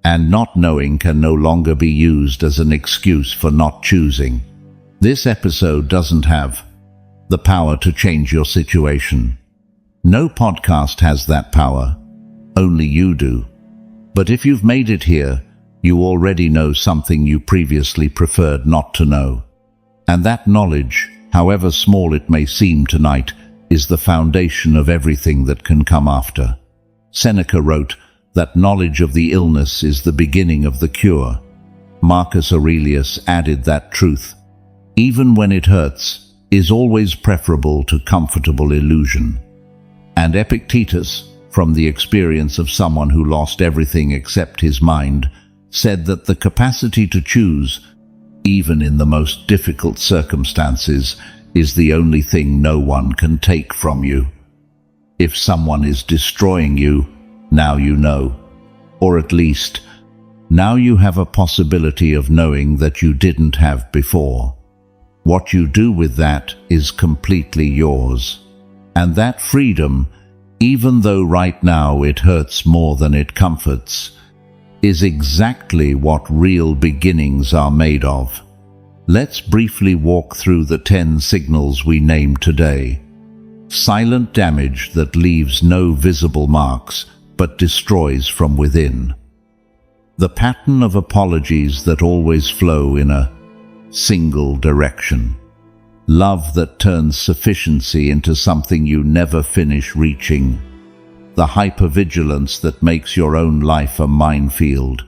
And not knowing can no longer be used as an excuse for not choosing. This episode doesn't have the power to change your situation. No podcast has that power. Only you do. But if you've made it here, you already know something you previously preferred not to know. And that knowledge, however small it may seem tonight, is the foundation of everything that can come after. Seneca wrote, that knowledge of the illness is the beginning of the cure. Marcus Aurelius added that truth, even when it hurts, is always preferable to comfortable illusion. And Epictetus, from the experience of someone who lost everything except his mind, said that the capacity to choose, even in the most difficult circumstances, is the only thing no one can take from you. If someone is destroying you, now you know. Or at least, now you have a possibility of knowing that you didn't have before. What you do with that is completely yours. And that freedom, even though right now it hurts more than it comforts, is exactly what real beginnings are made of. Let's briefly walk through the 10 signals we named today. Silent damage that leaves no visible marks, but destroys from within. The pattern of apologies that always flow in a single direction. Love that turns sufficiency into something you never finish reaching. The hypervigilance that makes your own life a minefield.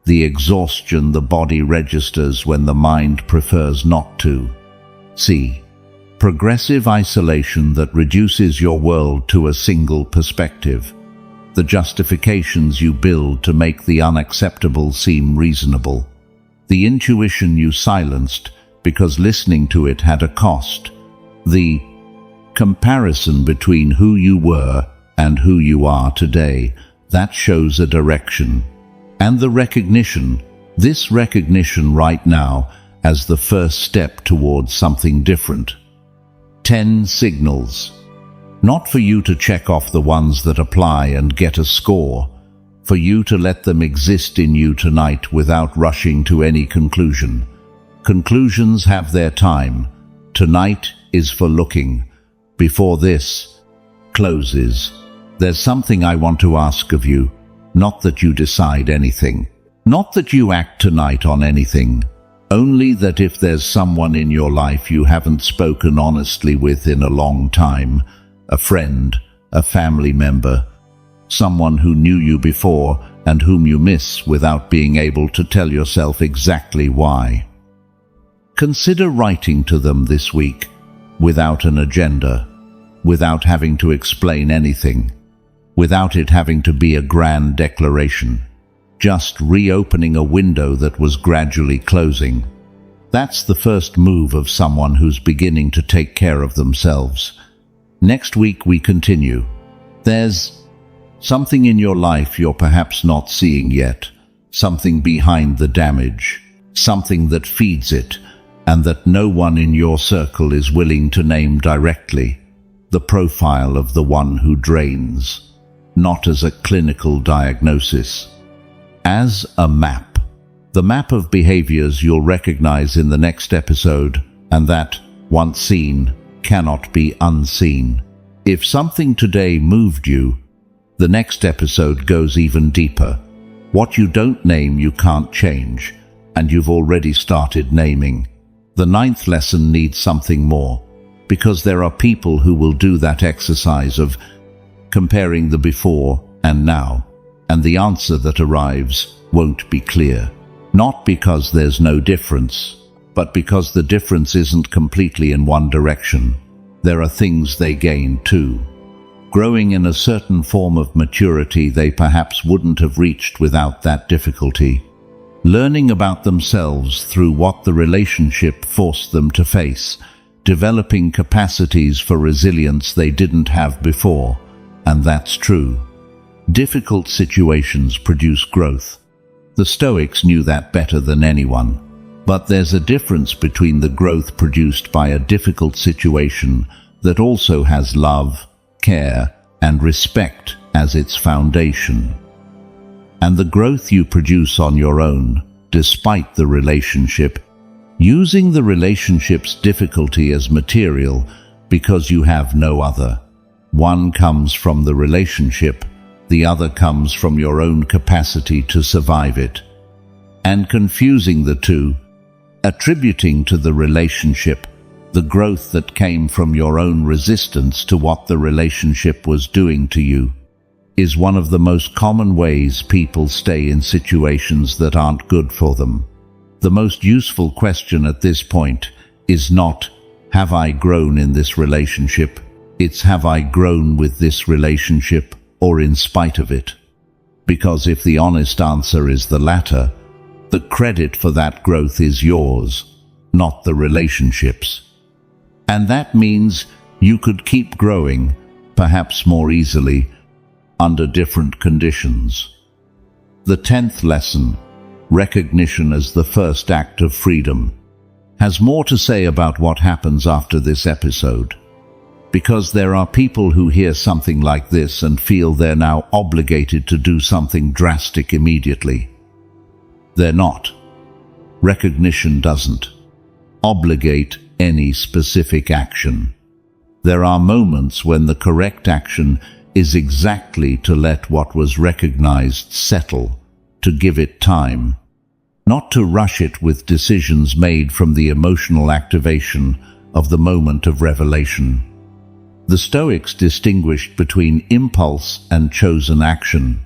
The exhaustion the body registers when the mind prefers not to. C. Progressive isolation that reduces your world to a single perspective. The justifications you build to make the unacceptable seem reasonable. The intuition you silenced because listening to it had a cost. The comparison between who you were and who you are today, that shows a direction. And the recognition, this recognition right now, as the first step towards something different. 10 signals. Not for you to check off the ones that apply and get a score, for you to let them exist in you tonight without rushing to any conclusion. Conclusions have their time. Tonight is for looking. Before this closes, there's something I want to ask of you. Not that you decide anything. Not that you act tonight on anything. Only that if there's someone in your life you haven't spoken honestly with in a long time, a friend, a family member, someone who knew you before and whom you miss without being able to tell yourself exactly why. Consider writing to them this week, without an agenda, without having to explain anything, without it having to be a grand declaration, just reopening a window that was gradually closing. That's the first move of someone who's beginning to take care of themselves. Next week we continue. There's something in your life you're perhaps not seeing yet, something behind the damage, something that feeds it, and that no one in your circle is willing to name directly. The profile of the one who drains, not as a clinical diagnosis, as a map. The map of behaviors you'll recognize in the next episode, and that, once seen, cannot be unseen. If something today moved you, the next episode goes even deeper. What you don't name you can't change, and you've already started naming. The 9th lesson needs something more, because there are people who will do that exercise of comparing the before and now, and the answer that arrives won't be clear. Not because there's no difference, but because the difference isn't completely in one direction. There are things they gain too. Growing in a certain form of maturity they perhaps wouldn't have reached without that difficulty. Learning about themselves through what the relationship forced them to face, developing capacities for resilience they didn't have before, and that's true. Difficult situations produce growth. The Stoics knew that better than anyone. But there's a difference between the growth produced by a difficult situation that also has love, care, and respect as its foundation, and the growth you produce on your own, despite the relationship, using the relationship's difficulty as material because you have no other. One comes from the relationship, the other comes from your own capacity to survive it. And confusing the two, attributing to the relationship the growth that came from your own resistance to what the relationship was doing to you, is one of the most common ways people stay in situations that aren't good for them. The most useful question at this point is not, have I grown in this relationship? It's, have I grown with this relationship or in spite of it? Because if the honest answer is the latter, the credit for that growth is yours, not the relationship's. And that means you could keep growing, perhaps more easily, under different conditions. The 10th lesson, recognition as the first act of freedom, has more to say about what happens after this episode. Because there are people who hear something like this and feel they're now obligated to do something drastic immediately. They're not. Recognition doesn't obligate any specific action. There are moments when the correct action is exactly to let what was recognized settle, to give it time, not to rush it with decisions made from the emotional activation of the moment of revelation. The Stoics distinguished between impulse and chosen action.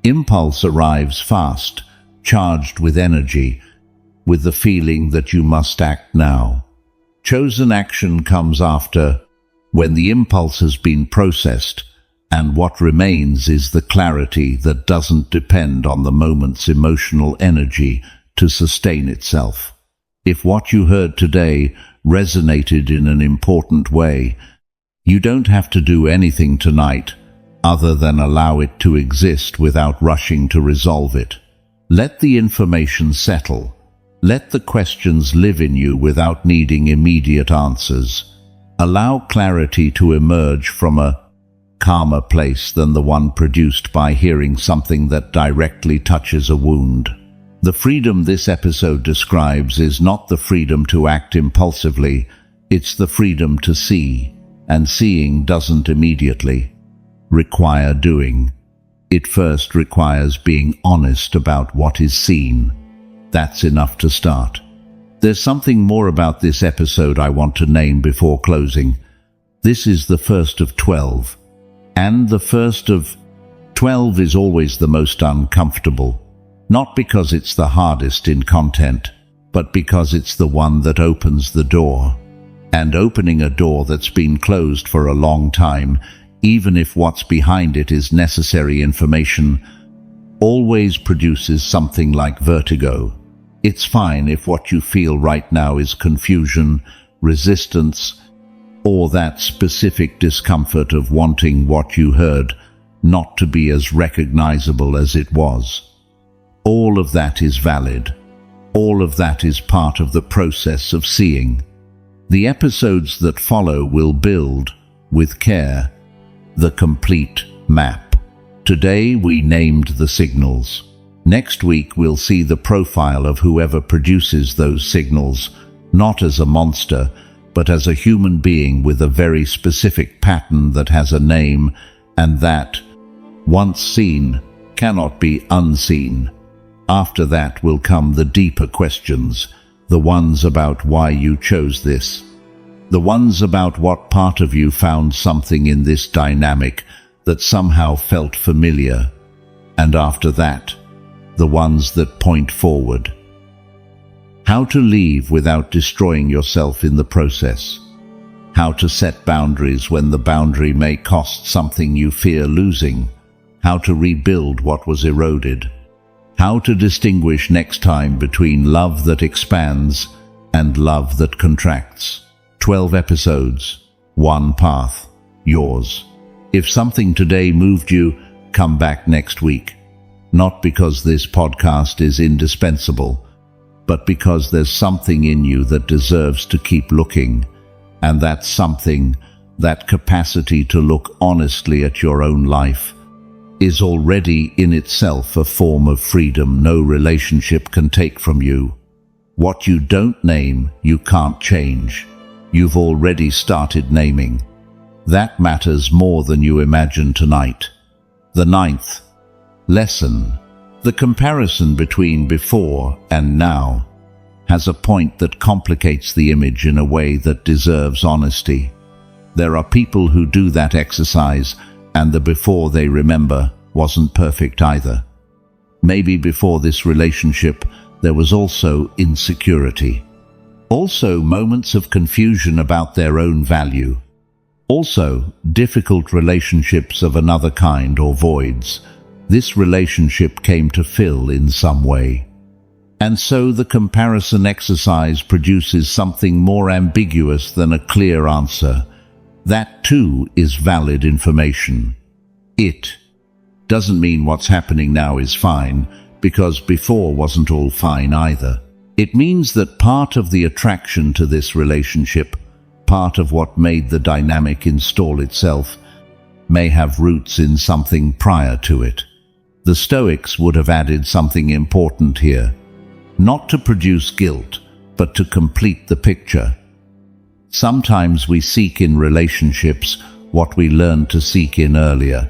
Impulse arrives fast, charged with energy, with the feeling that you must act now. Chosen action comes after, when the impulse has been processed, and what remains is the clarity that doesn't depend on the moment's emotional energy to sustain itself. If what you heard today resonated in an important way, you don't have to do anything tonight other than allow it to exist without rushing to resolve it. Let the information settle. Let the questions live in you without needing immediate answers. Allow clarity to emerge from a calmer place than the one produced by hearing something that directly touches a wound. The freedom this episode describes is not the freedom to act impulsively, it's the freedom to see, and seeing doesn't immediately require doing. It first requires being honest about what is seen. That's enough to start. There's something more about this episode I want to name before closing. This is the first of 12. And the first of 12 is always the most uncomfortable, not because it's the hardest in content, but because it's the one that opens the door. And opening a door that's been closed for a long time, even if what's behind it is necessary information, always produces something like vertigo. It's fine if what you feel right now is confusion, resistance, or that specific discomfort of wanting what you heard not to be as recognizable as it was. All of that is valid. All of that is part of the process of seeing. The episodes that follow will build, with care, the complete map. Today we named the signals. Next week we'll see the profile of whoever produces those signals, not as a monster, but as a human being with a very specific pattern that has a name, and that, once seen, cannot be unseen. After that will come the deeper questions, the ones about why you chose this, the ones about what part of you found something in this dynamic that somehow felt familiar, and after that, the ones that point forward. How to leave without destroying yourself in the process. How to set boundaries when the boundary may cost something you fear losing. How to rebuild what was eroded. How to distinguish next time between love that expands and love that contracts. 12 episodes, one path, yours. If something today moved you, come back next week. Not because this podcast is indispensable, but because there's something in you that deserves to keep looking, and that something, that capacity to look honestly at your own life, is already in itself a form of freedom no relationship can take from you. What you don't name, you can't change. You've already started naming. That matters more than you imagine tonight. The 9th lesson. The comparison between before and now has a point that complicates the image in a way that deserves honesty. There are people who do that exercise and the before they remember wasn't perfect either. Maybe before this relationship there was also insecurity. Also moments of confusion about their own value. Also difficult relationships of another kind or voids. This relationship came to fill in some way. And so the comparison exercise produces something more ambiguous than a clear answer. That too is valid information. It doesn't mean what's happening now is fine, because before wasn't all fine either. It means that part of the attraction to this relationship, part of what made the dynamic install itself, may have roots in something prior to it. The Stoics would have added something important here, not to produce guilt, but to complete the picture. Sometimes we seek in relationships what we learned to seek in earlier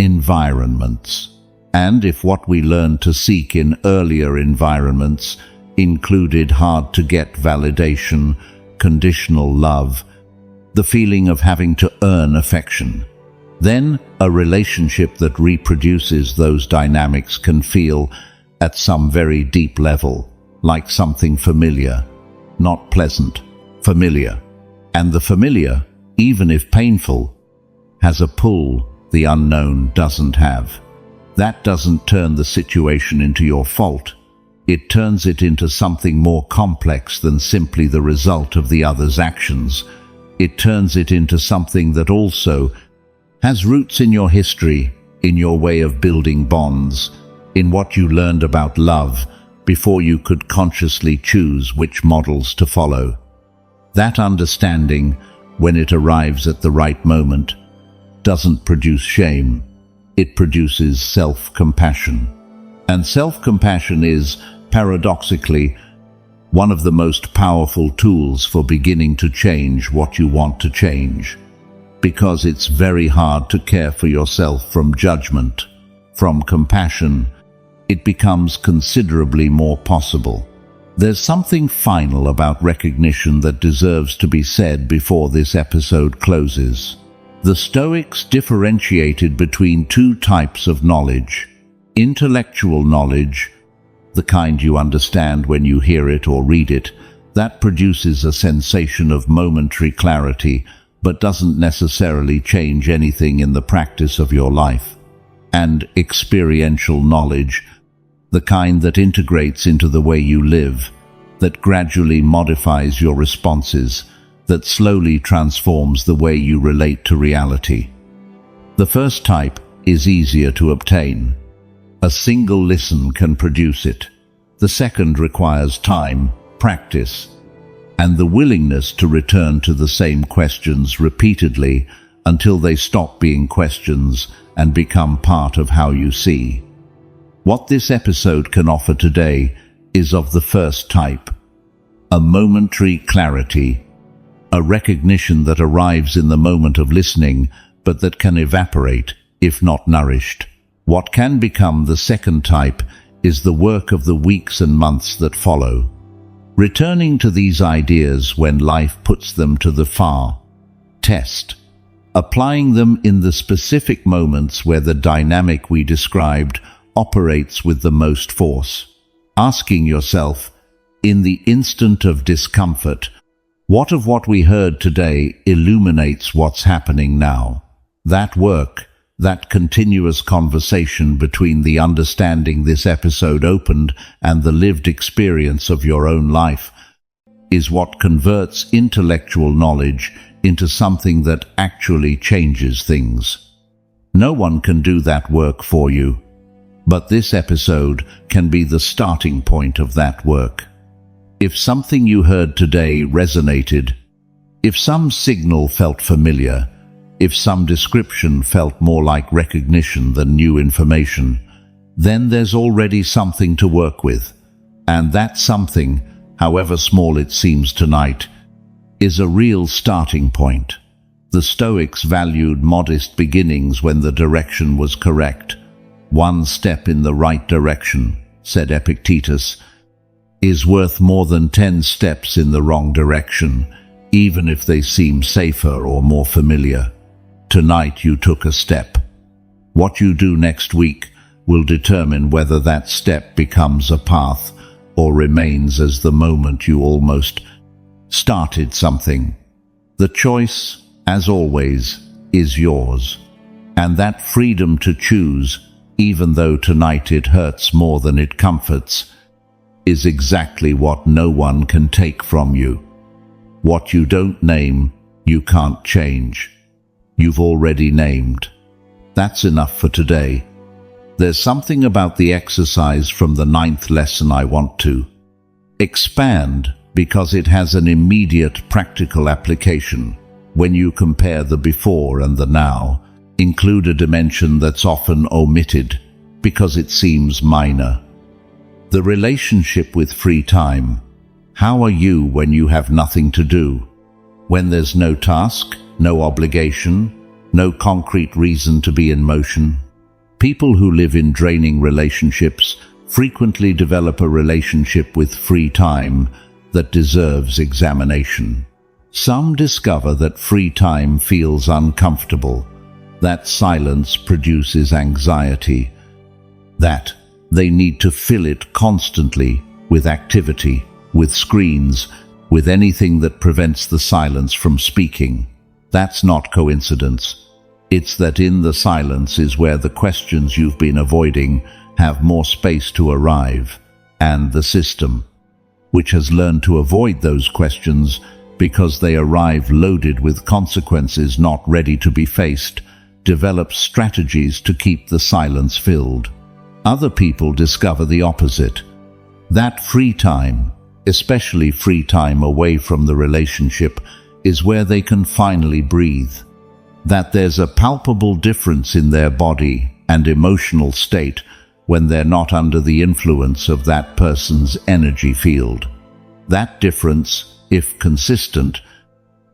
environments. And if what we learned to seek in earlier environments included hard-to-get validation, conditional love, the feeling of having to earn affection, then a relationship that reproduces those dynamics can feel, at some very deep level, like something familiar, not pleasant, familiar. And the familiar, even if painful, has a pull the unknown doesn't have. That doesn't turn the situation into your fault. It turns it into something more complex than simply the result of the other's actions. It turns it into something that also has roots in your history, in your way of building bonds, in what you learned about love before you could consciously choose which models to follow. That understanding, when it arrives at the right moment, doesn't produce shame. It produces self-compassion. And self-compassion is, paradoxically, one of the most powerful tools for beginning to change what you want to change. Because it's very hard to care for yourself from judgment. From compassion, it becomes considerably more possible. There's something final about recognition that deserves to be said before this episode closes. The Stoics differentiated between two types of knowledge. Intellectual knowledge, the kind you understand when you hear it or read it, that produces a sensation of momentary clarity, but doesn't necessarily change anything in the practice of your life. And experiential knowledge, the kind that integrates into the way you live, that gradually modifies your responses, that slowly transforms the way you relate to reality. The first type is easier to obtain. A single listen can produce it. The second requires time, practice, and the willingness to return to the same questions repeatedly until they stop being questions and become part of how you see. What this episode can offer today is of the first type. A momentary clarity, a recognition that arrives in the moment of listening, but that can evaporate if not nourished. What can become the second type is the work of the weeks and months that follow. Returning to these ideas when life puts them to the far test. Applying them in the specific moments where the dynamic we described operates with the most force. Asking yourself, in the instant of discomfort, what of what we heard today illuminates what's happening now? That work, that continuous conversation between the understanding this episode opened and the lived experience of your own life, is what converts intellectual knowledge into something that actually changes things. No one can do that work for you, but this episode can be the starting point of that work. If something you heard today resonated, if some signal felt familiar, if some description felt more like recognition than new information, then there's already something to work with. And that something, however small it seems tonight, is a real starting point. The Stoics valued modest beginnings when the direction was correct. One step in the right direction, said Epictetus, is worth more than 10 steps in the wrong direction, even if they seem safer or more familiar. Tonight you took a step. What you do next week will determine whether that step becomes a path or remains as the moment you almost started something. The choice, as always, is yours. And that freedom to choose, even though tonight it hurts more than it comforts, is exactly what no one can take from you. What you don't name, you can't change. You've already named. That's enough for today. There's something about the exercise from the 9th lesson I want to expand, because it has an immediate practical application. When you compare the before and the now, include a dimension that's often omitted because it seems minor. The relationship with free time. How are you when you have nothing to do? When there's no task, no obligation, no concrete reason to be in motion? People who live in draining relationships frequently develop a relationship with free time that deserves examination. Some discover that free time feels uncomfortable, that silence produces anxiety, that they need to fill it constantly with activity, with screens, with anything that prevents the silence from speaking. That's not coincidence. It's that in the silence is where the questions you've been avoiding have more space to arrive, and the system, which has learned to avoid those questions because they arrive loaded with consequences not ready to be faced, develops strategies to keep the silence filled. Other people discover the opposite. That free time, especially free time away from the relationship, is where they can finally breathe. That there's a palpable difference in their body and emotional state when they're not under the influence of that person's energy field. That difference, if consistent,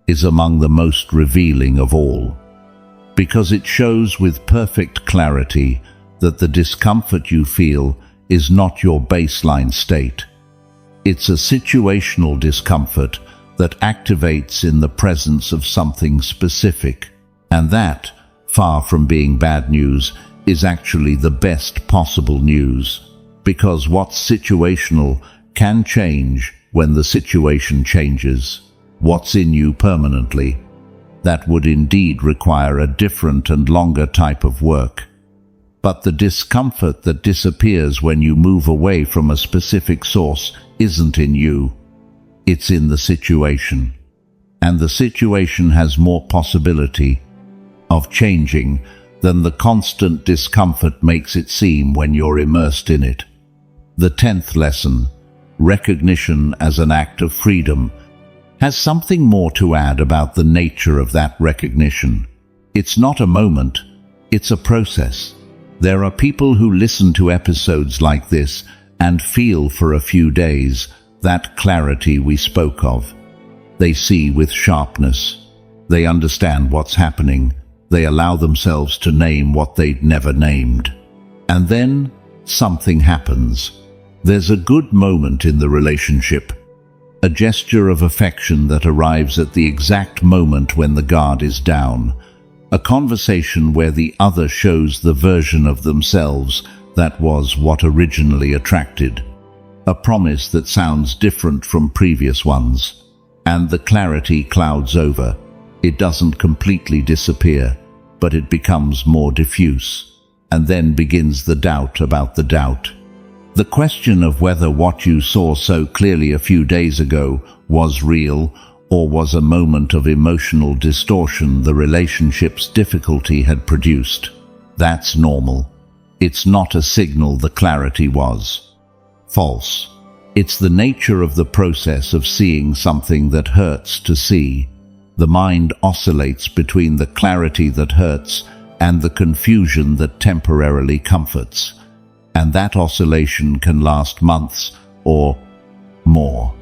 is among the most revealing of all, because it shows with perfect clarity that the discomfort you feel is not your baseline state. It's a situational discomfort that activates in the presence of something specific, and that, far from being bad news, is actually the best possible news, because what's situational can change when the situation changes. What's in you permanently, that would indeed require a different and longer type of work. But the discomfort that disappears when you move away from a specific source isn't in you. It's in the situation. And the situation has more possibility of changing than the constant discomfort makes it seem when you're immersed in it. The 10th lesson, recognition as an act of freedom, has something more to add about the nature of that recognition. It's not a moment, it's a process. There are people who listen to episodes like this and feel for a few days that clarity we spoke of. They see with sharpness. They understand what's happening. They allow themselves to name what they'd never named. And then something happens. There's a good moment in the relationship, a gesture of affection that arrives at the exact moment when the guard is down, a conversation where the other shows the version of themselves that was what originally attracted, a promise that sounds different from previous ones, and the clarity clouds over. It doesn't completely disappear, but it becomes more diffuse, and then begins the doubt about the doubt. The question of whether what you saw so clearly a few days ago was real or was a moment of emotional distortion the relationship's difficulty had produced. That's normal. It's not a signal the clarity was false. It's the nature of the process of seeing something that hurts to see. The mind oscillates between the clarity that hurts and the confusion that temporarily comforts. And that oscillation can last months or more.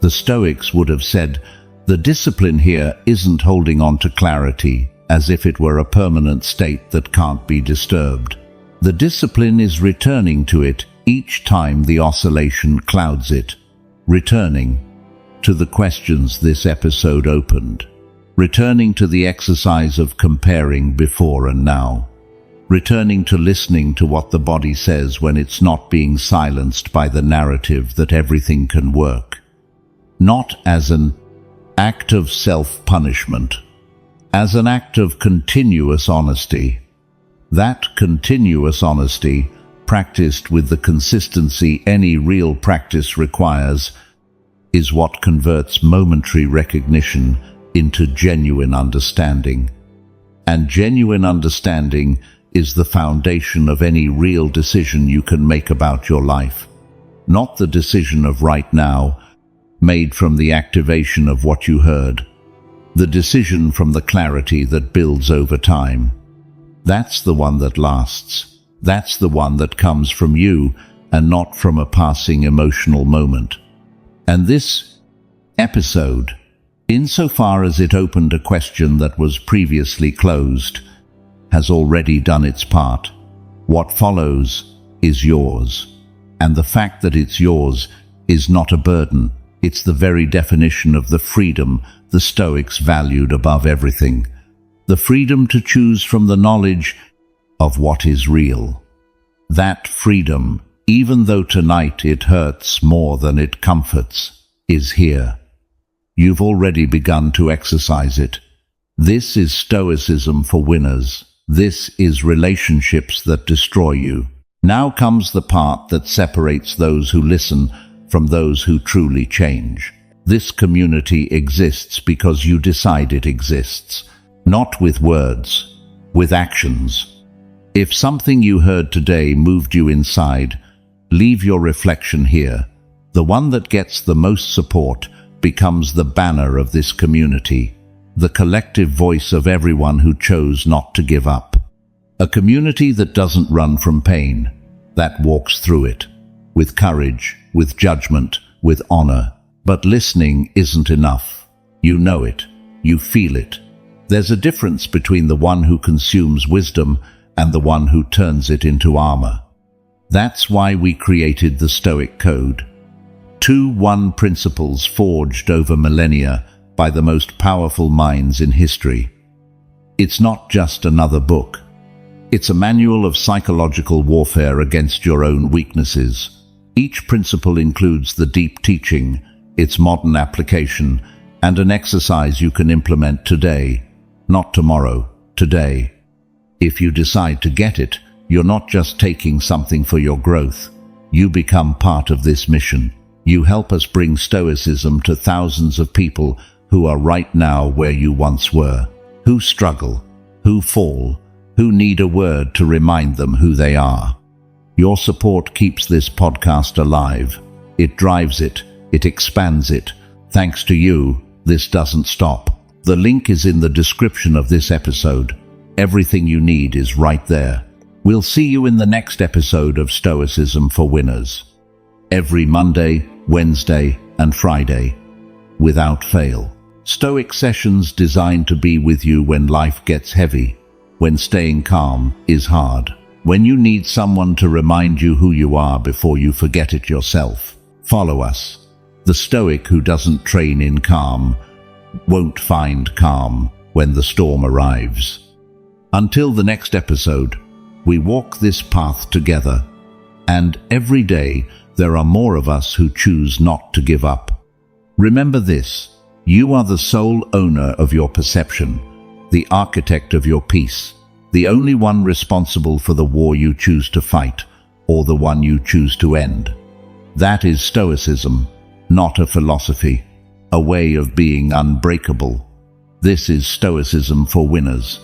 The Stoics would have said, the discipline here isn't holding on to clarity as if it were a permanent state that can't be disturbed. The discipline is returning to it each time the oscillation clouds it, returning to the questions this episode opened, returning to the exercise of comparing before and now, returning to listening to what the body says when it's not being silenced by the narrative that everything can work, not as an act of self-punishment, as an act of continuous honesty. That continuous honesty, practiced with the consistency any real practice requires, is what converts momentary recognition into genuine understanding. And genuine understanding is the foundation of any real decision you can make about your life. Not the decision of right now, made from the activation of what you heard. The decision from the clarity that builds over time. That's the one that lasts. That's the one that comes from you and not from a passing emotional moment. And this episode, insofar as it opened a question that was previously closed, has already done its part. What follows is yours. And the fact that it's yours is not a burden. It's the very definition of the freedom the Stoics valued above everything. The freedom to choose from the knowledge of what is real. That freedom, even though tonight it hurts more than it comforts, is here. You've already begun to exercise it. This is Stoicism for winners. This is relationships that destroy you. Now comes the part that separates those who listen from those who truly change. This community exists because you decide it exists, not with words, with actions. If something you heard today moved you inside, leave your reflection here. The one that gets the most support becomes the banner of this community, the collective voice of everyone who chose not to give up. A community that doesn't run from pain, that walks through it, with courage, with judgment, with honor. But listening isn't enough. You know it. You feel it. There's a difference between the one who consumes wisdom and the one who turns it into armor. That's why we created the Stoic Code. 2 principles forged over millennia by the most powerful minds in history. It's not just another book. It's a manual of psychological warfare against your own weaknesses. Each principle includes the deep teaching, its modern application, and an exercise you can implement today, not tomorrow, today. If you decide to get it, you're not just taking something for your growth. You become part of this mission. You help us bring Stoicism to thousands of people who are right now where you once were, who struggle, who fall, who need a word to remind them who they are. Your support keeps this podcast alive. It drives it. It expands it. Thanks to you, this doesn't stop. The link is in the description of this episode. Everything you need is right there. We'll see you in the next episode of Stoicism for Winners. Every Monday, Wednesday, and Friday, without fail. Stoic sessions designed to be with you when life gets heavy, when staying calm is hard, when you need someone to remind you who you are before you forget it yourself. Follow us. The Stoic who doesn't train in calm won't find calm when the storm arrives. Until the next episode, we walk this path together, and every day there are more of us who choose not to give up. Remember this: you are the sole owner of your perception, the architect of your peace, the only one responsible for the war you choose to fight or the one you choose to end. That is Stoicism, not a philosophy, a way of being unbreakable. This is Stoicism for Winners.